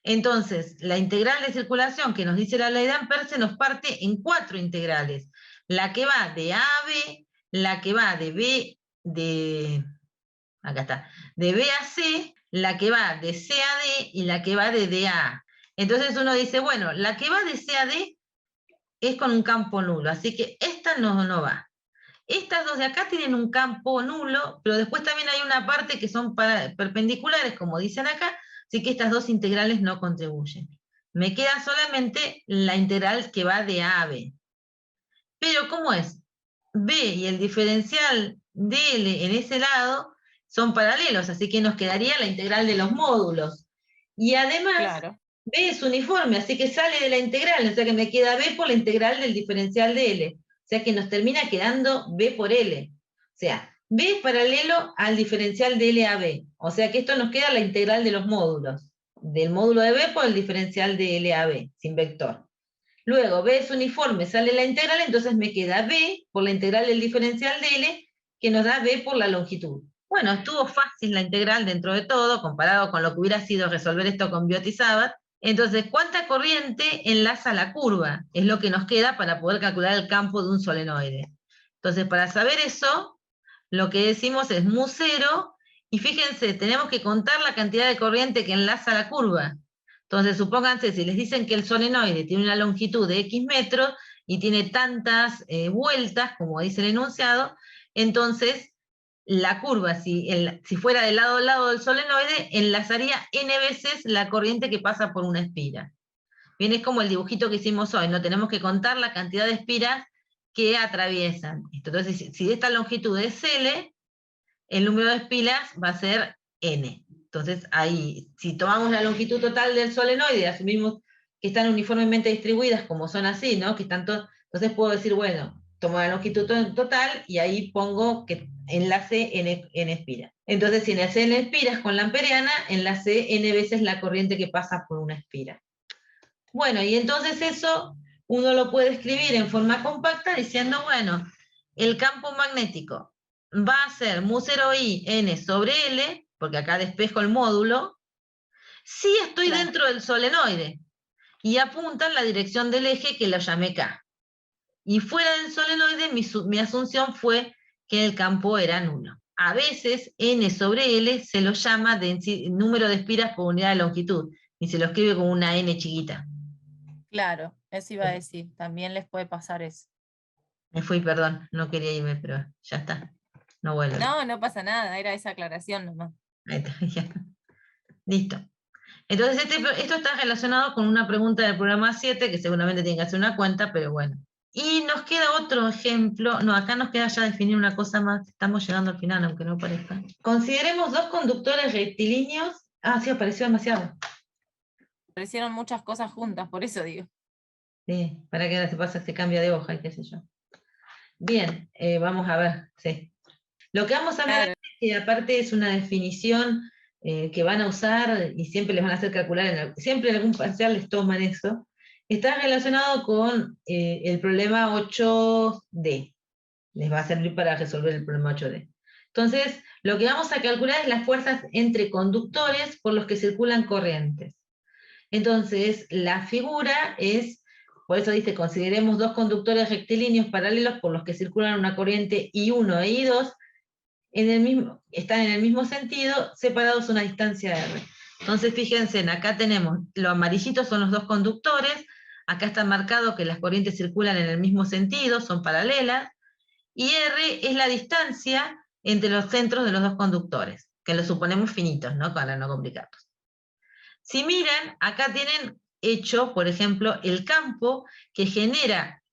Entonces, la integral de circulación que nos dice la ley de Ampère se nos parte en 4 integrales. La que va de A a B, la que va de B, acá está, de B a C, la que va de C a D y la que va de D a A. Entonces uno dice, bueno, la que va de C a D es con un campo nulo, así que esta no va. Estas dos de acá tienen un campo nulo, pero después también hay una parte que son perpendiculares, como dicen acá, así que estas dos integrales no contribuyen. Me queda solamente la integral que va de A a B. Pero ¿cómo es? B y el diferencial dl en ese lado son paralelos, así que nos quedaría la integral de los módulos. Y además, claro, B es uniforme, así que sale de la integral, o sea que me queda B por la integral del diferencial de L. O sea que nos termina quedando B por L. O sea, B es paralelo al diferencial de L a B. O sea que esto nos queda la integral de los módulos. Del módulo de B por el diferencial de L a B, sin vector. Luego, B es uniforme, sale la integral, entonces me queda B por la integral del diferencial de L, que nos da B por la longitud. Bueno, estuvo fácil la integral dentro de todo, comparado con lo que hubiera sido resolver esto con Biot y Sabat, Entonces, ¿cuánta corriente enlaza la curva? Es lo que nos queda para poder calcular el campo de un solenoide. Entonces, para saber eso, lo que decimos es mu0, y fíjense, tenemos que contar la cantidad de corriente que enlaza la curva. Entonces, supónganse, si les dicen que el solenoide tiene una longitud de X metros y tiene tantas vueltas, como dice el enunciado, entonces la curva, si fuera de lado a lado del solenoide, enlazaría n veces la corriente que pasa por una espira. Bien, es como el dibujito que hicimos hoy, no tenemos que contar la cantidad de espiras que atraviesan. Entonces, si esta longitud es L, el número de espiras va a ser N. Entonces, ahí, si tomamos la longitud total del solenoide, asumimos que están uniformemente distribuidas, como son así, ¿no? Que están entonces puedo decir, bueno, tomo la longitud total y ahí pongo que enlace n espiras. Entonces, si enlace n espiras con la amperiana, enlace n veces la corriente que pasa por una espira. Bueno, y entonces eso uno lo puede escribir en forma compacta diciendo, bueno, el campo magnético va a ser mu0i n sobre L, porque acá despejo el módulo, si estoy Claro. dentro del solenoide, y apunta en la dirección del eje que lo llamé K. Y fuera del solenoide, mi asunción fue que el campo era nulo. A veces n sobre L se lo llama número de espiras por unidad de longitud, y se lo escribe como una n chiquita. Claro, eso iba a decir, también les puede pasar eso. Me fui, perdón, no quería irme, pero ya está. No vuelvo. No, no pasa nada, era esa aclaración nomás. Ahí está, ya. Listo. Entonces, esto está relacionado con una pregunta del programa 7, que seguramente tiene que hacer una cuenta, pero bueno. Y nos queda otro ejemplo. No, acá nos queda ya definir una cosa más. Estamos llegando al final, aunque no parezca. Consideremos dos conductores rectilíneos. Ah, sí, apareció demasiado. Aparecieron muchas cosas juntas, por eso digo. Sí, para que ahora se pasa, se cambia de hoja y qué sé yo. Bien, vamos a ver, sí. Lo que vamos a ver Claro. es que aparte es una definición que van a usar y siempre les van a hacer calcular, siempre en algún parcial les toman eso, está relacionado con el problema 8D. Les va a servir para resolver el problema 8D. Entonces, lo que vamos a calcular es las fuerzas entre conductores por los que circulan corrientes. Entonces, la figura es, por eso dice, consideremos dos conductores rectilíneos paralelos por los que circulan una corriente I1 e I2, están en el mismo sentido, separados a una distancia R. Entonces, fíjense, acá tenemos, lo amarillito son los dos conductores, acá está marcado que las corrientes circulan en el mismo sentido, son paralelas, y R es la distancia entre los centros de los dos conductores, que los suponemos finitos, ¿no? Para no complicarlos. Si miran, acá tienen hecho, por ejemplo, el campo que genera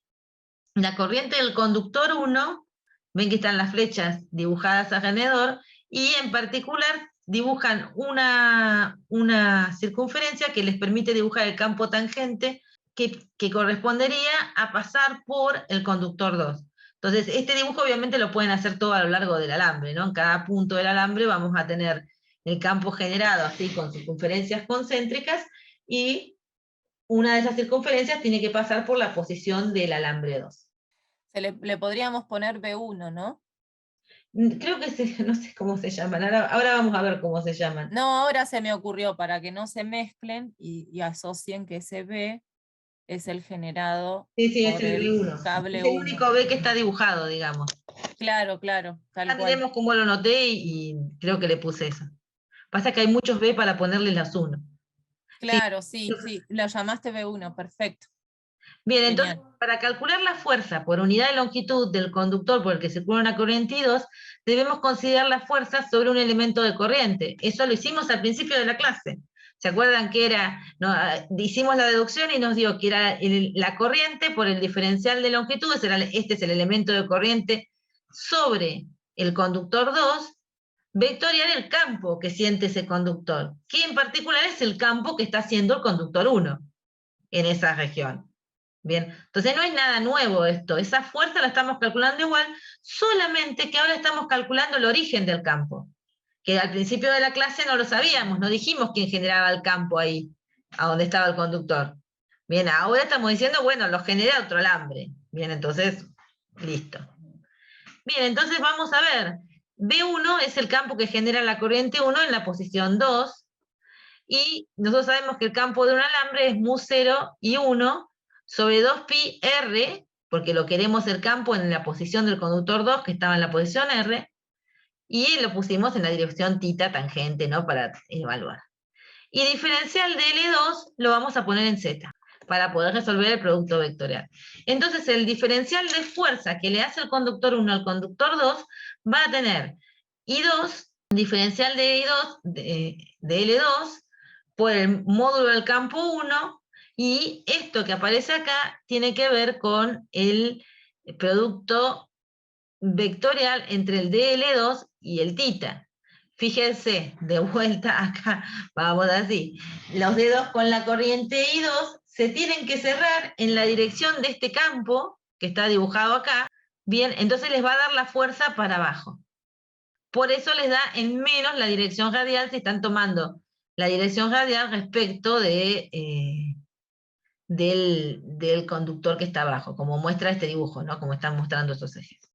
la corriente del conductor 1, ven que están las flechas dibujadas alrededor, y en particular dibujan una circunferencia que les permite dibujar el campo tangente que correspondería a pasar por el conductor 2. Entonces, este dibujo obviamente lo pueden hacer todo a lo largo del alambre, ¿no? En cada punto del alambre vamos a tener el campo generado así con circunferencias concéntricas, y una de esas circunferencias tiene que pasar por la posición del alambre 2. Le podríamos poner B1, ¿no? Creo que no sé cómo se llaman, ahora vamos a ver cómo se llaman. No, ahora se me ocurrió para que no se mezclen y asocien que ese B es el generado Sí, es por el B1. cable Es el 1. único B que está dibujado, digamos. Claro, tal Ya cual. miremos cómo lo noté y creo que le puse eso. Pasa que hay muchos B para ponerle las 1. Claro, sí, lo llamaste B1, perfecto. Bien, Genial. entonces, para calcular la fuerza por unidad de longitud del conductor por el que circula una corriente I2, debemos considerar la fuerza sobre un elemento de corriente. Eso lo hicimos al principio de la clase. ¿Se acuerdan que era? No, hicimos la deducción y nos dio que era la corriente por el diferencial de longitud, este es el elemento de corriente sobre el conductor 2, vectorial el campo que siente ese conductor, que en particular es el campo que está haciendo el conductor 1 en esa región. Bien, entonces no es nada nuevo esto, esa fuerza la estamos calculando igual, solamente que ahora estamos calculando el origen del campo, que al principio de la clase no lo sabíamos, no dijimos quién generaba el campo ahí, a donde estaba el conductor. Bien, ahora estamos diciendo, bueno, lo genera otro alambre. Bien, entonces, listo. Bien, entonces vamos a ver, B1 es el campo que genera la corriente 1 en la posición 2, Y nosotros sabemos que el campo de un alambre es mu0 y 1 sobre 2pi r, porque lo queremos el campo en la posición del conductor 2, que estaba en la posición r, y lo pusimos en la dirección θ tangente, ¿no? Para evaluar. Y diferencial de L2 lo vamos a poner en Z, para poder resolver el producto vectorial. Entonces, el diferencial de fuerza que le hace el conductor 1 al conductor 2 va a tener I2, diferencial de I2, de L2, por el módulo del campo 1, y esto que aparece acá tiene que ver con el producto vectorial entre el dl2 y el θ. Fíjense, de vuelta acá, vamos así. Los dedos con la corriente I2 se tienen que cerrar en la dirección de este campo, que está dibujado acá. Bien, entonces les va a dar la fuerza para abajo. Por eso les da en menos la dirección radial si están tomando la dirección radial respecto del conductor que está abajo, como muestra este dibujo, ¿no? Como están mostrando estos ejes.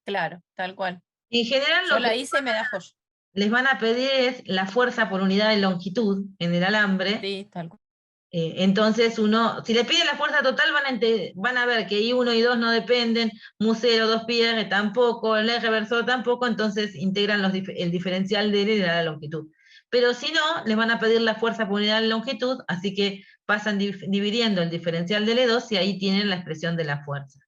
Claro, tal cual. En general, Yo lo la que hice y me da joya. les van a pedir es la fuerza por unidad de longitud en el alambre. Sí, tal cual. Entonces, si le piden la fuerza total, van a ver que I1 y 2 no dependen, mu0, 2πr tampoco, el reversor tampoco, entonces integran el diferencial de L y la longitud. Pero si no, les van a pedir la fuerza por unidad de longitud, así que pasan dividiendo el diferencial de L2 y ahí tienen la expresión de la fuerza.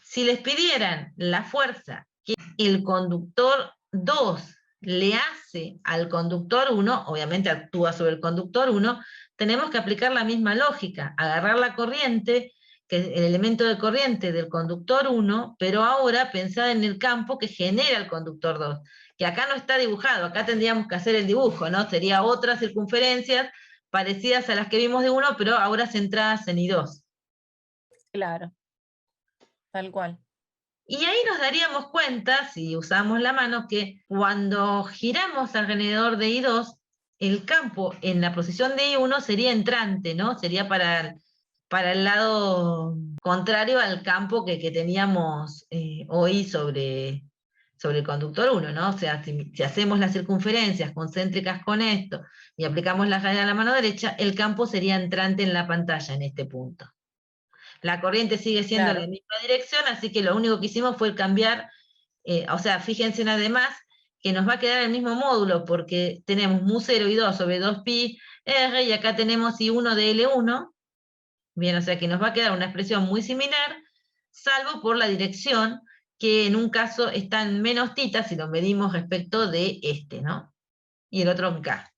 Si les pidieran la fuerza que el conductor 2 le hace al conductor 1, obviamente actúa sobre el conductor 1, tenemos que aplicar la misma lógica, agarrar la corriente, que es el elemento de corriente del conductor 1, pero ahora pensar en el campo que genera el conductor 2, que acá no está dibujado, acá tendríamos que hacer el dibujo, ¿no? Sería otras circunferencias parecidas a las que vimos de 1, pero ahora centradas en I2. Claro, tal cual. Y ahí nos daríamos cuenta, si usamos la mano, que cuando giramos alrededor de I2, el campo en la posición de I1 sería entrante, ¿no? Sería para el lado contrario al campo que teníamos hoy sobre el conductor 1, ¿no? O sea, si hacemos las circunferencias concéntricas con esto y aplicamos la radial a la mano derecha, el campo sería entrante en la pantalla en este punto. La corriente sigue siendo Claro. la misma dirección, así que lo único que hicimos fue cambiar, o sea, fíjense además que nos va a quedar el mismo módulo, porque tenemos mu0 y 2 sobre 2pi r, y acá tenemos I1 de L1, bien, o sea que nos va a quedar una expresión muy similar, salvo por la dirección, que en un caso está en menos θ, si lo medimos respecto de este, ¿no? Y el otro acá.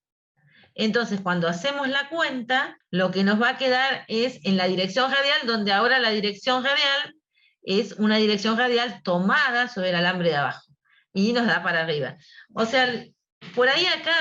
Entonces, cuando hacemos la cuenta, lo que nos va a quedar es en la dirección radial, donde ahora la dirección radial es una dirección radial tomada sobre el alambre de abajo, y nos da para arriba. O sea, por ahí acá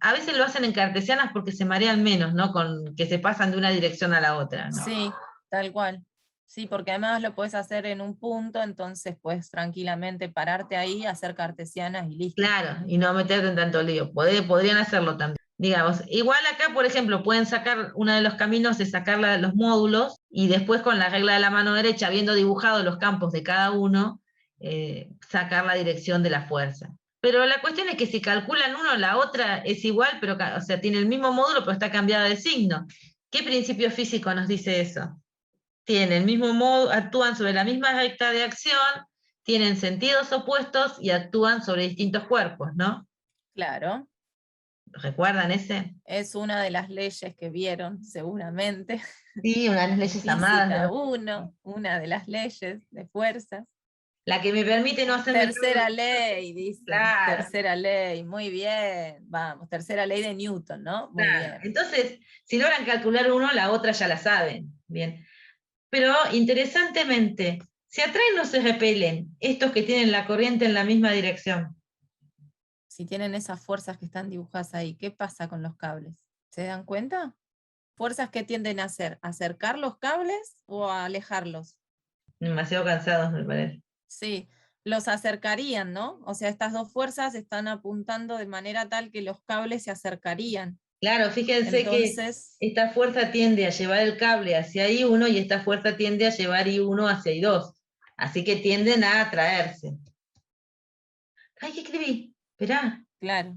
a veces lo hacen en cartesianas porque se marean menos, ¿no? Con que se pasan de una dirección a la otra, ¿no? Sí, tal cual. Sí, porque además lo puedes hacer en un punto, entonces puedes tranquilamente pararte ahí, hacer cartesianas y listo. Claro, y no meterte en tanto lío. Podrían hacerlo también. Digamos, igual acá, por ejemplo, pueden sacar, uno de los caminos es sacar los módulos y después con la regla de la mano derecha, habiendo dibujado los campos de cada uno, sacar la dirección de la fuerza. Pero la cuestión es que si calculan uno, la otra es igual, pero, o sea, tiene el mismo módulo, pero está cambiada de signo. ¿Qué principio físico nos dice eso? Tienen el mismo módulo, actúan sobre la misma recta de acción, tienen sentidos opuestos y actúan sobre distintos cuerpos, ¿no? Claro. ¿Recuerdan ese? Es una de las leyes que vieron, seguramente. Sí, una de las leyes amadas. Física 1, una de las leyes de fuerzas. La que me permite no hacerme... Tercera ley, dice. Claro. Tercera ley, muy bien. Vamos, tercera ley de Newton, ¿no? Muy Claro. bien. Entonces, si logran calcular uno, la otra ya la saben. Bien. Pero, interesantemente, se atraen o se repelen estos que tienen la corriente en la misma dirección. Si tienen esas fuerzas que están dibujadas ahí, ¿qué pasa con los cables? ¿Se dan cuenta? ¿Fuerzas que tienden a hacer? ¿Acercar los cables o a alejarlos? Demasiado cansados, me parece. Sí, los acercarían, ¿no? O sea, estas dos fuerzas están apuntando de manera tal que los cables se acercarían. Claro, fíjense Entonces, que esta fuerza tiende a llevar el cable hacia I1 y esta fuerza tiende a llevar I1 hacia I2. Así que tienden a atraerse. Ay, ¿qué escribí? Esperá. claro,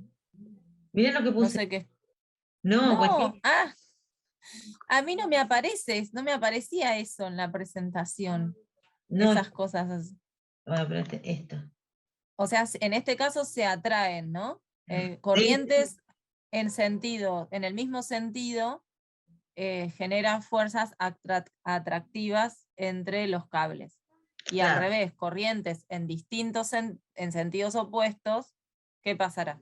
Miren lo que no puse. sé qué. No, pues No, sí, a mí no me aparecía eso en la presentación, no, esas cosas. bueno, pero esto. O sea, en este caso se atraen, ¿no? Sí, Corrientes en el mismo sentido, genera fuerzas atractivas entre los cables. Y al claro. revés, corrientes en en sentidos opuestos, ¿qué pasará?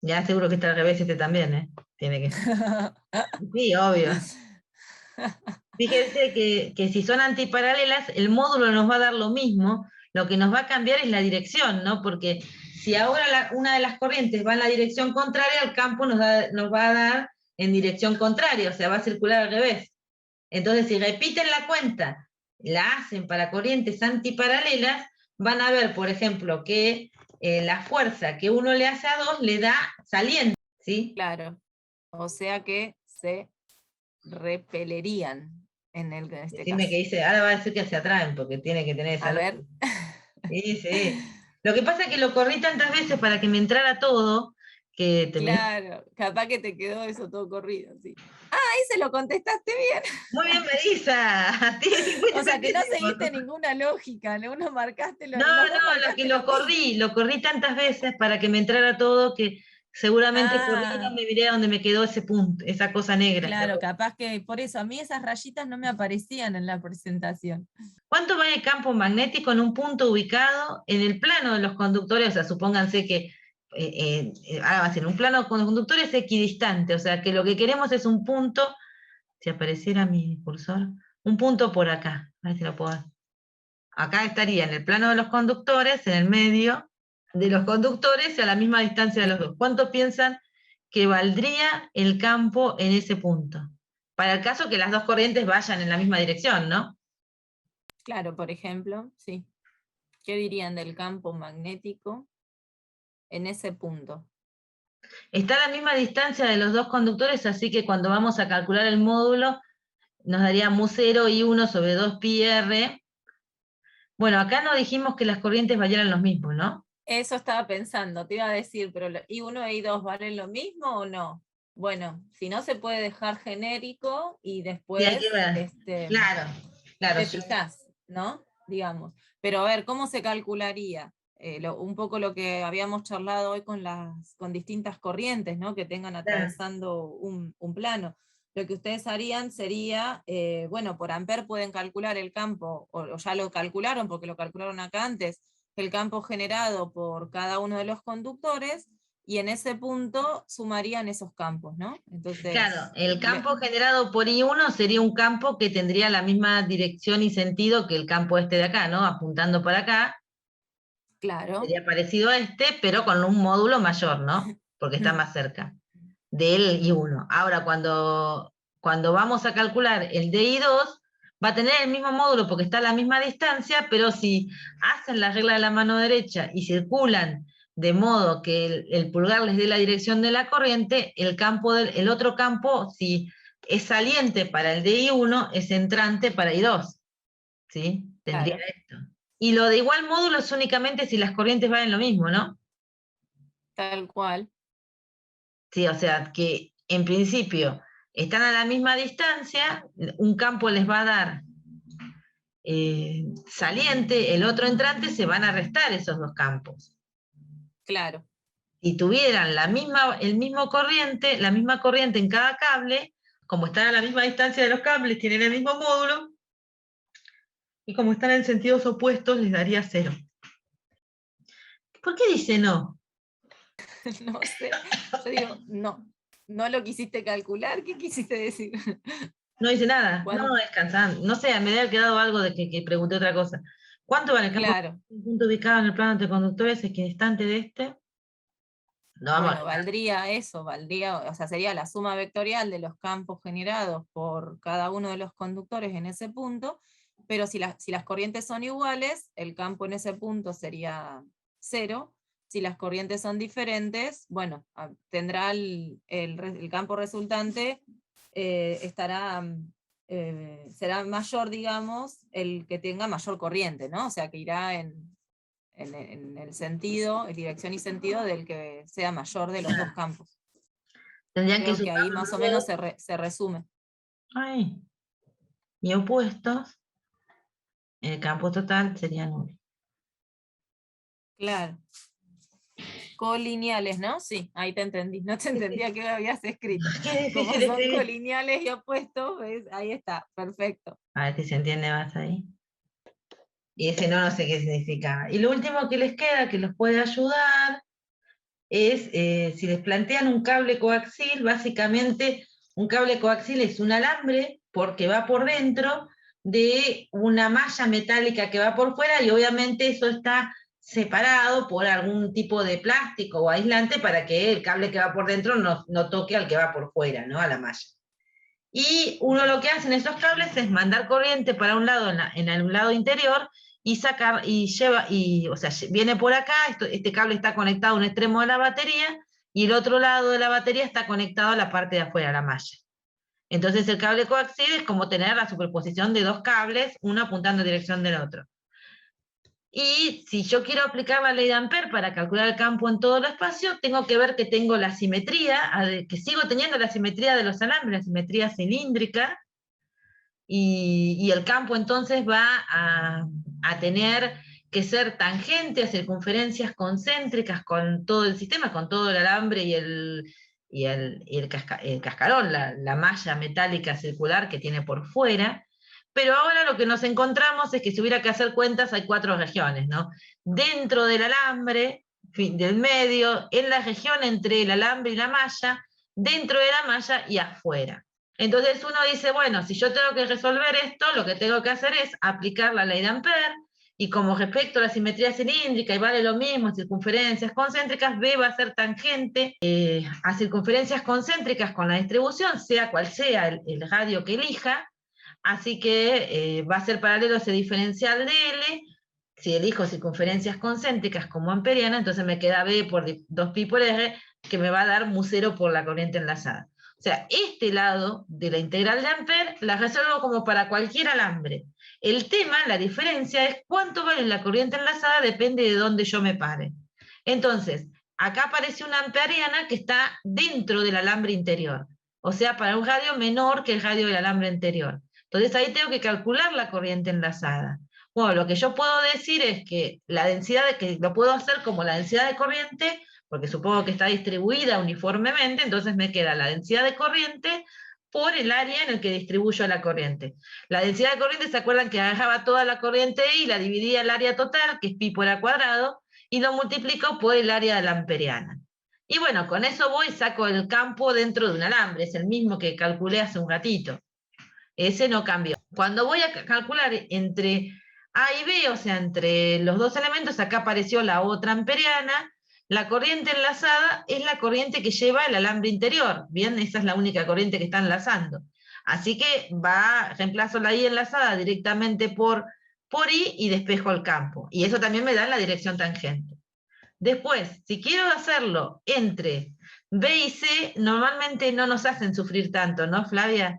Ya seguro que está al revés este también, ¿eh? Tiene que. Sí, obvio. Fíjense que si son antiparalelas, el módulo nos va a dar lo mismo, lo que nos va a cambiar es la dirección, ¿no? Porque si ahora una de las corrientes va en la dirección contraria, el campo nos va a dar en dirección contraria, o sea, va a circular al revés. Entonces, si repiten la cuenta, la hacen para corrientes antiparalelas, van a ver, por ejemplo, que la fuerza que uno le hace a dos le da saliente, ¿sí? Claro. O sea que se repelerían en este Decime que caso. dice, ahora va a decir que se atraen, porque tiene que tener esa A ver. lógica. Sí, sí. Lo que pasa es que lo corrí tantas veces para que me entrara todo, que terminé. Claro, capaz que te quedó eso todo corrido, sí. Ah, ahí se lo contestaste bien. Muy bien, Marisa. Tiene O 50 sea que no centésimos. seguiste ninguna lógica, uno marcaste, No, los dos no, marcaste lo mismo. lo corrí tantas veces para que me entrara todo que seguramente corriendo Ah, me miré a donde me quedó ese punto, esa cosa negra. claro, capaz que por eso a mí esas rayitas no me aparecían en la presentación. ¿Cuánto vale el campo magnético en un punto ubicado en el plano de los conductores? O sea, supónganse que ahora va a ser un plano con conductores equidistante, o sea, que lo que queremos es un punto, si apareciera mi cursor, un punto por acá, a ver si lo puedo ver. Acá estaría en el plano de los conductores, en el medio de los conductores y a la misma distancia de los dos. ¿Cuánto piensan que valdría el campo en ese punto? Para el caso que las dos corrientes vayan en la misma dirección, ¿no? Claro, por ejemplo, sí. ¿Qué dirían del campo magnético en ese punto? Está a la misma distancia de los dos conductores, así que cuando vamos a calcular el módulo, nos daría mu0 y 1 sobre 2 pi r. Bueno, acá no dijimos que las corrientes valieran los mismos, ¿no? Eso estaba pensando, te iba a decir, pero ¿I1 e I2 valen lo mismo o no? Bueno, si no se puede dejar genérico y Sí, hay que después ver. Claro, claro. te fijas, ¿no? Digamos. Pero a ver, ¿cómo se calcularía? Un poco lo que habíamos charlado hoy con distintas corrientes, ¿no? Que tengan Claro. atravesando un plano. Lo que ustedes harían sería, bueno, por amper pueden calcular el campo, o ya lo calcularon porque lo calcularon acá antes, el campo generado por cada uno de los conductores, y en ese punto sumarían esos campos, ¿no? Claro, Entonces, el campo generado por I1 sería un campo que tendría la misma dirección y sentido que el campo este de acá, ¿no? Apuntando para acá, claro. sería parecido a este, pero con un módulo mayor, ¿no? Porque está más cerca del I1. Ahora, cuando vamos a calcular el de I2, va a tener el mismo módulo porque está a la misma distancia, pero si hacen la regla de la mano derecha y circulan de modo que el pulgar les dé la dirección de la corriente, el otro campo, si es saliente para el de I1, es entrante para I2, ¿sí? Tendría Claro, esto. Y lo de igual módulo es únicamente si las corrientes valen lo mismo, ¿no? tal cual. Sí, o sea, que en principio están a la misma distancia, un campo les va a dar saliente, el otro entrante, se van a restar esos dos campos. Claro, Si tuvieran la misma corriente en cada cable, como están a la misma distancia de los cables, tienen el mismo módulo, y como están en sentidos opuestos, les daría 0. ¿Por qué dice no? no sé. Yo digo, no, no lo quisiste calcular, ¿qué quisiste decir? No dice nada. ¿Cuán- No, es cansado. No sé, me había quedado algo de que pregunté otra cosa. ¿Cuánto vale el campo? Claro, Un punto ubicado en el plano entre conductores equidistante de este. No vamos bueno, valdría eso, o sea, sería la suma vectorial de los campos generados por cada uno de los conductores en ese punto, pero si las corrientes son iguales, el campo en ese punto sería 0. Si las corrientes son diferentes, bueno, tendrá el campo resultante, será mayor, digamos, el que tenga mayor corriente, ¿no? O sea, que irá en el sentido, en dirección y sentido del que sea mayor de los dos campos. Tendrían que Creo que ahí más o menos se resume. ahí. Y opuestos, el campo total sería nulo. Claro. Colineales, ¿no? Sí, ahí te entendí. No te entendía que habías escrito. Qué Como difícil de son escribir. colineales y opuestos, ¿ves? Ahí está, perfecto. A ver si se entiende más ahí. Y ese no sé qué significa. Y lo último que les queda, que los puede ayudar, es si les plantean un cable coaxil, básicamente un cable coaxil es un alambre porque va por dentro de una malla metálica que va por fuera y obviamente eso está separado por algún tipo de plástico o aislante para que el cable que va por dentro no toque al que va por fuera, ¿no? A la malla. Y uno lo que hace en esos cables es mandar corriente para un lado, en el lado interior, y sacar, y lleva, o sea, viene por acá, este cable está conectado a un extremo de la batería, y el otro lado de la batería está conectado a la parte de afuera, a la malla. Entonces el cable coaxil es como tener la superposición de dos cables, uno apuntando en dirección del otro. Y si yo quiero aplicar la ley de Ampère para calcular el campo en todo el espacio, tengo que ver que tengo la simetría, que sigo teniendo la simetría de los alambres, la simetría cilíndrica, y el campo entonces va a tener que ser tangente a circunferencias concéntricas con todo el sistema, con todo el alambre el cascarón, la malla metálica circular que tiene por fuera. Pero ahora lo que nos encontramos es que si hubiera que hacer cuentas hay 4 regiones, ¿no? Dentro del alambre, del medio, en la región entre el alambre y la malla, dentro de la malla y afuera. Entonces uno dice, bueno, si yo tengo que resolver esto, lo que tengo que hacer es aplicar la ley de Ampère, y como respecto a la simetría cilíndrica, y vale lo mismo, circunferencias concéntricas, B va a ser tangente a circunferencias concéntricas con la distribución, sea cual sea el radio que elija, así que va a ser paralelo a ese diferencial de L. Si elijo circunferencias concéntricas como amperiana, entonces me queda B por 2pi por R, que me va a dar mu0 por la corriente enlazada. O sea, este lado de la integral de Ampère la resuelvo como para cualquier alambre. El tema, la diferencia es cuánto vale la corriente enlazada, depende de dónde yo me pare. Entonces, acá aparece una amperiana que está dentro del alambre interior. O sea, para un radio menor que el radio del alambre anterior. Entonces ahí tengo que calcular la corriente enlazada. Bueno, lo que yo puedo decir es que la densidad, que lo puedo hacer como la densidad de corriente, porque supongo que está distribuida uniformemente, entonces me queda la densidad de corriente por el área en el que distribuyo la corriente. La densidad de corriente, ¿se acuerdan que agarraba toda la corriente y la dividía el área total, que es pi por a cuadrado, y lo multiplico por el área de la amperiana? Y bueno, con eso voy y saco el campo dentro de un alambre, es el mismo que calculé hace un ratito. Ese no cambió. Cuando voy a calcular entre A y B, o sea, entre los dos elementos, acá apareció la otra amperiana. La corriente enlazada es la corriente que lleva el alambre interior. Bien, esa es la única corriente que está enlazando. Así que reemplazo la I enlazada directamente por I y despejo el campo. Y eso también me da la dirección tangente. Después, si quiero hacerlo entre B y C, normalmente no nos hacen sufrir tanto, ¿no, Flavia?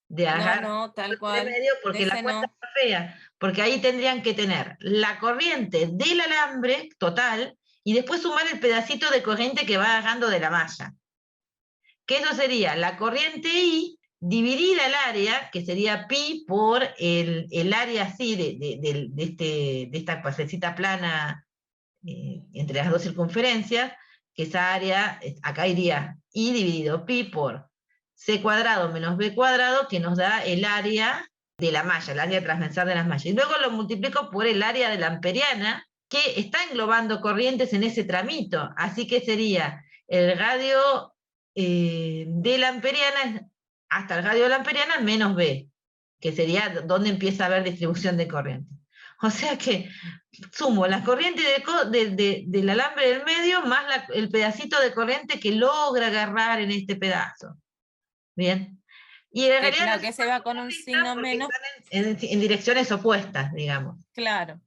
De agarrar No, tal cual. medio, porque la cuenta es fea, porque ahí tendrían que tener la corriente del alambre total y después sumar el pedacito de corriente que va agarrando de la malla. Que eso sería la corriente I dividida el área, que sería pi por el área así de esta pasecita plana entre las dos circunferencias, que esa área, acá iría I dividido pi por C cuadrado menos B cuadrado, que nos da el área de la malla, el área transversal de las mallas. Y luego lo multiplico por el área de la amperiana, que está englobando corrientes en ese tramito. Así que sería el radio de la amperiana hasta el radio de la amperiana menos B, que sería donde empieza a haber distribución de corriente. O sea que sumo la corriente del alambre del medio más el pedacito de corriente que logra agarrar en este pedazo. Bien. Y en realidad claro, que se va con un signo menos. En direcciones opuestas, digamos. Claro.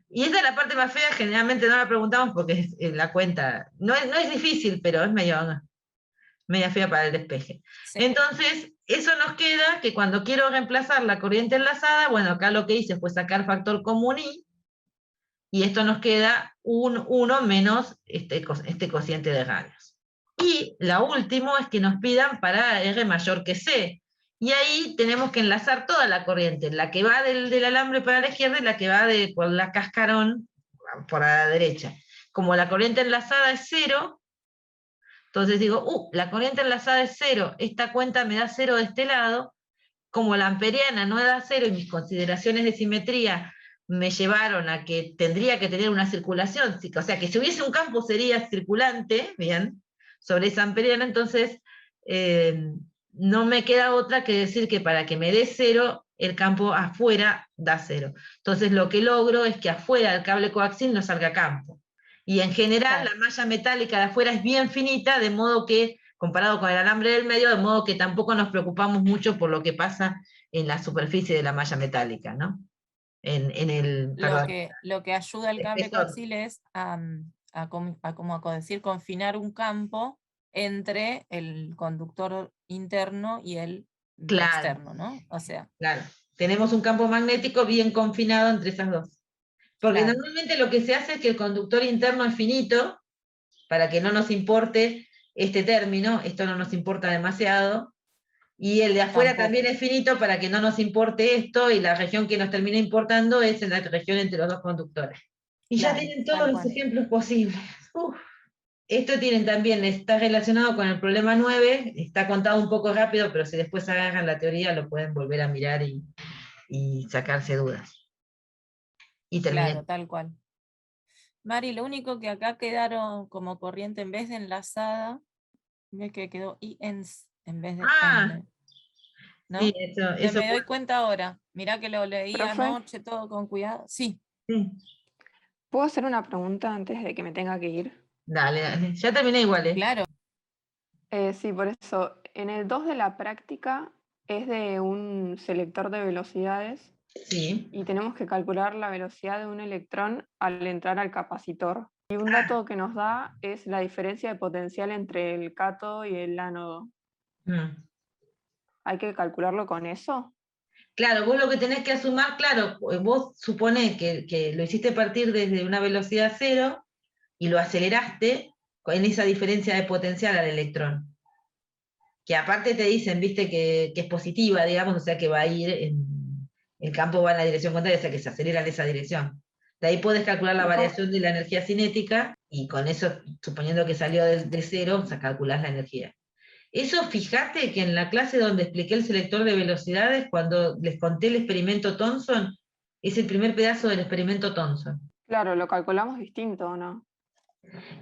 Y esa es la parte más fea, generalmente no la preguntamos porque la cuenta no es difícil, pero es media fea para el despeje. Sí. Entonces, eso nos queda que cuando quiero reemplazar la corriente enlazada, bueno, acá lo que hice fue sacar factor común I, y esto nos queda un 1 menos este cociente de radios. Y la última es que nos pidan para R mayor que C. Y ahí tenemos que enlazar toda la corriente, la que va del alambre para la izquierda y la que va por la cascarón por la derecha. Como la corriente enlazada es 0, entonces digo, la corriente enlazada es 0, esta cuenta me da 0 de este lado, como la amperiana no da 0 y mis consideraciones de simetría me llevaron a que tendría que tener una circulación, o sea, que si hubiese un campo sería circulante, bien, sobre esa amperiana, entonces no me queda otra que decir que para que me dé 0, el campo afuera da 0. Entonces lo que logro es que afuera del cable coaxil no salga campo. Y en general Claro. la malla metálica de afuera es bien finita, de modo que, comparado con el alambre del medio, de modo que tampoco nos preocupamos mucho por lo que pasa en la superficie de la malla metálica, ¿no? Lo que ayuda al cable espesor. coaxil es como a decir, confinar un campo entre el conductor interno y el Claro. externo, ¿no? O sea, Claro, tenemos un campo magnético bien confinado entre esas dos. Porque claro. normalmente lo que se hace es que el conductor interno es finito, para que no nos importe este término, esto no nos importa demasiado, y el de afuera Tampoco. también es finito para que no nos importe esto, y la región que nos termina importando es en la región entre los dos conductores. Y Claro, ya tienen todos tal los cual. ejemplos posibles. Uf. Esto tienen también, está relacionado con el problema 9, está contado un poco rápido, pero si después agarran la teoría lo pueden volver a mirar y sacarse dudas. Y terminé. Claro, tal cual. Mari, lo único que acá quedaron como corriente en vez de enlazada, ve que quedó IENS en vez de Ah, ¿no? sí, Que eso me doy cuenta ahora. Mirá que lo leí Profe. anoche todo con cuidado. Sí, sí. ¿Puedo hacer una pregunta antes de que me tenga que ir? Dale, dale. Ya terminé igual, ¿eh? claro. Sí, por eso. En el 2 de la práctica es de un selector de velocidades Sí. y tenemos que calcular la velocidad de un electrón al entrar al capacitor. Y un dato que nos da es la diferencia de potencial entre el cátodo y el ánodo. Mm. ¿Hay que calcularlo con eso? Claro, vos lo que tenés que asumar, claro, vos suponés que lo hiciste partir desde una velocidad 0 y lo aceleraste en esa diferencia de potencial al electrón. Que aparte te dicen, viste, que es positiva, digamos, o sea que va a ir, el campo va en la dirección contraria, o sea que se acelera en esa dirección. De ahí puedes calcular la ¿Y cómo? variación de la energía cinética y con eso, suponiendo que salió de 0, o sea, calculás la energía. Eso, fíjate que en la clase donde expliqué el selector de velocidades, cuando les conté el experimento Thomson, es el primer pedazo del experimento Thomson. Claro, lo calculamos distinto, ¿o no?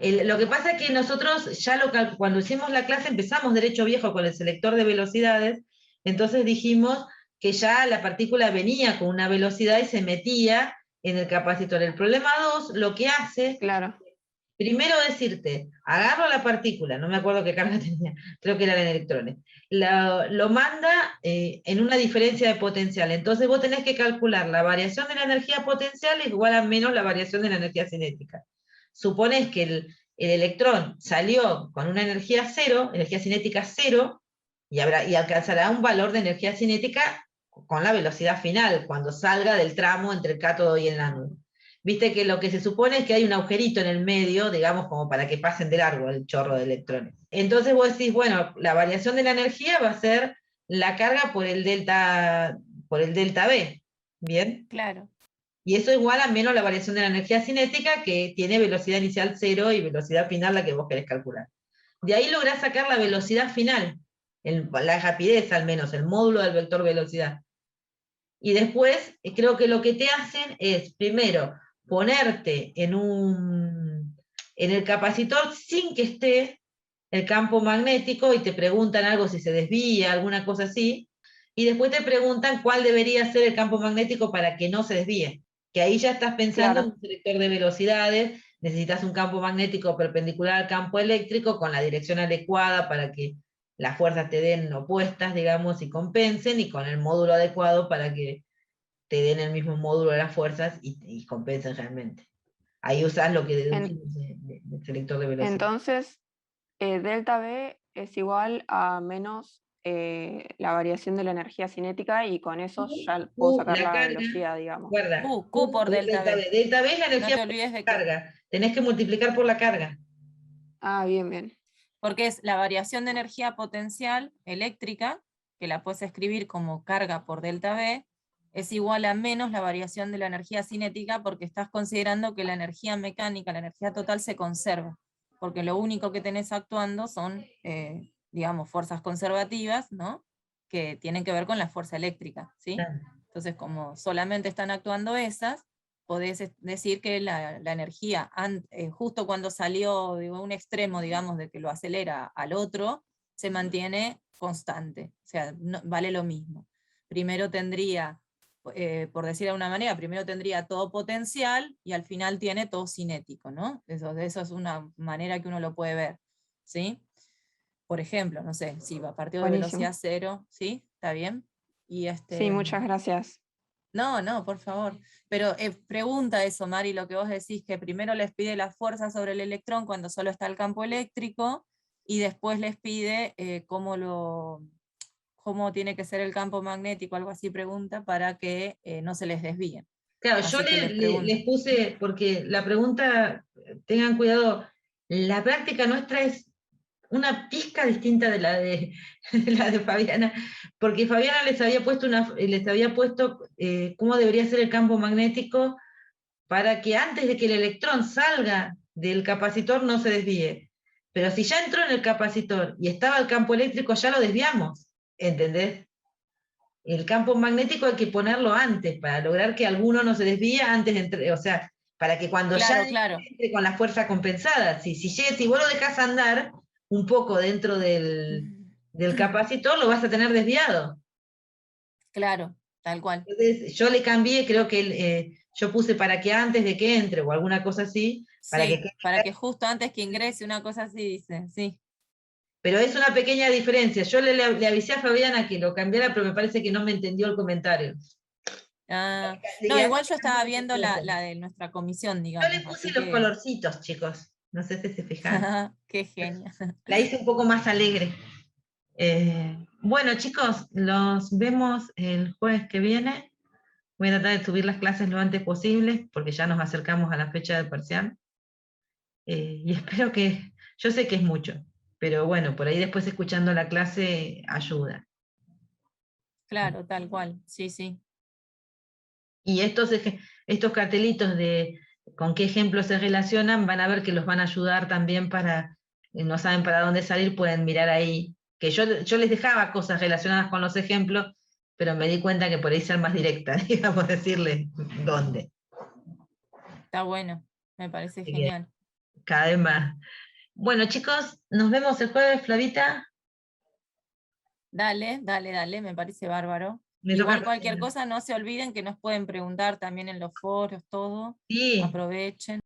Lo que pasa es que nosotros ya cuando hicimos la clase empezamos derecho viejo con el selector de velocidades, entonces dijimos que ya la partícula venía con una velocidad y se metía en el capacitor. El problema 2 lo que hace, Claro. primero decirte, agarro la partícula, no me acuerdo qué carga tenía, creo que eran electrones, lo manda en una diferencia de potencial, entonces vos tenés que calcular la variación de la energía potencial igual a menos la variación de la energía cinética. Supones que el electrón salió con una energía 0, energía cinética 0, y alcanzará un valor de energía cinética con la velocidad final, cuando salga del tramo entre el cátodo y el ánodo. Viste que lo que se supone es que hay un agujerito en el medio, digamos, como para que pasen de largo el chorro de electrones. Entonces vos decís, bueno, la variación de la energía va a ser la carga por el delta B, ¿bien? Claro. Y eso igual a menos la variación de la energía cinética, que tiene velocidad inicial 0 y velocidad final la que vos querés calcular. De ahí lográs sacar la velocidad final, la rapidez al menos, el módulo del vector velocidad. Y después, creo que lo que te hacen es, primero, ponerte en el capacitor sin que esté el campo magnético y te preguntan algo si se desvía, alguna cosa así, y después te preguntan cuál debería ser el campo magnético para que no se desvíe. Que ahí ya estás pensando en Claro. un selector de velocidades, necesitas un campo magnético perpendicular al campo eléctrico con la dirección adecuada para que las fuerzas te den opuestas, digamos, y compensen, y con el módulo adecuado para que te den el mismo módulo de las fuerzas y compensen realmente. Ahí usas lo que dedujimos del selector de velocidad. Entonces, delta B es igual a menos la variación de la energía cinética y con eso ya puedo sacar La la carga, velocidad, digamos. recuerda, Q por delta B. Delta B es la No energía te por olvides la de que. carga. Tenés que multiplicar por la carga. Ah, bien, bien. porque es la variación de energía potencial eléctrica, que la puedes escribir como carga por delta V, es igual a menos la variación de la energía cinética, porque estás considerando que la energía mecánica, la energía total se conserva, porque lo único que tenés actuando son, digamos, fuerzas conservativas, ¿no? Que tienen que ver con la fuerza eléctrica, ¿sí? Claro. Entonces, como solamente están actuando esas, podés decir que la energía, justo cuando salió de un extremo, digamos, de que lo acelera al otro, se mantiene constante, o sea, vale lo mismo. Primero tendría, por decir de alguna manera, primero tendría todo potencial y al final tiene todo cinético, ¿no? Eso es una manera que uno lo puede ver, ¿sí? Por ejemplo, no sé, si va a partir de Buenísimo. velocidad cero, ¿sí? ¿Está bien? Y Sí, muchas gracias. no, por favor. Pero pregunta eso, Mari, lo que vos decís, que primero les pide la fuerza sobre el electrón cuando solo está el campo eléctrico, y después les pide cómo tiene que ser el campo magnético, algo así pregunta, para que no se les desvíen. Claro, Así yo que les pregunto. les puse, porque la pregunta, tengan cuidado, la práctica nuestra es una pizca distinta de la de, la de Fabiana, porque Fabiana les había puesto cómo debería ser el campo magnético para que antes de que el electrón salga del capacitor no se desvíe. Pero si ya entró en el capacitor y estaba el campo eléctrico, ya lo desviamos, ¿entendés? El campo magnético hay que ponerlo antes, para lograr que alguno no se desvíe antes de entrar, o sea, para que cuando Claro, ya claro. entre con la fuerza compensada, si vos lo dejás andar un poco dentro del capacitor, lo vas a tener desviado. Claro, tal cual. Entonces, yo le cambié, creo que yo puse para que antes de que entre, o alguna cosa así, para que Sí, para que justo antes que ingrese, una cosa así dice, sí. pero es una pequeña diferencia. Yo le avisé a Fabiana que lo cambiara, pero me parece que no me entendió el comentario. Ah, Y no, acá igual yo estaba cambié viendo un poco. la de nuestra comisión, Yo le digamos, puse así los que. colorcitos, chicos. No sé si se fijaron. Qué genia. La hice un poco más alegre. Bueno, chicos, los vemos el jueves que viene. Voy a tratar de subir las clases lo antes posible, porque ya nos acercamos a la fecha del parcial. Y espero que, yo sé que es mucho, pero bueno, por ahí después escuchando la clase ayuda. Claro, tal cual, sí, sí. Y estos cartelitos de con qué ejemplos se relacionan, van a ver que los van a ayudar también para, no saben para dónde salir, pueden mirar ahí. Que yo les dejaba cosas relacionadas con los ejemplos, pero me di cuenta que por ahí ser más directa, digamos, decirles dónde. Está bueno, me parece Así que genial. cada vez más. Bueno, chicos, nos vemos el jueves, Flavita. Dale, dale, dale, me parece bárbaro. Me toca Igual cualquier cocinar. cosa, no se olviden que nos pueden preguntar también en los foros, todo. Sí. Aprovechen.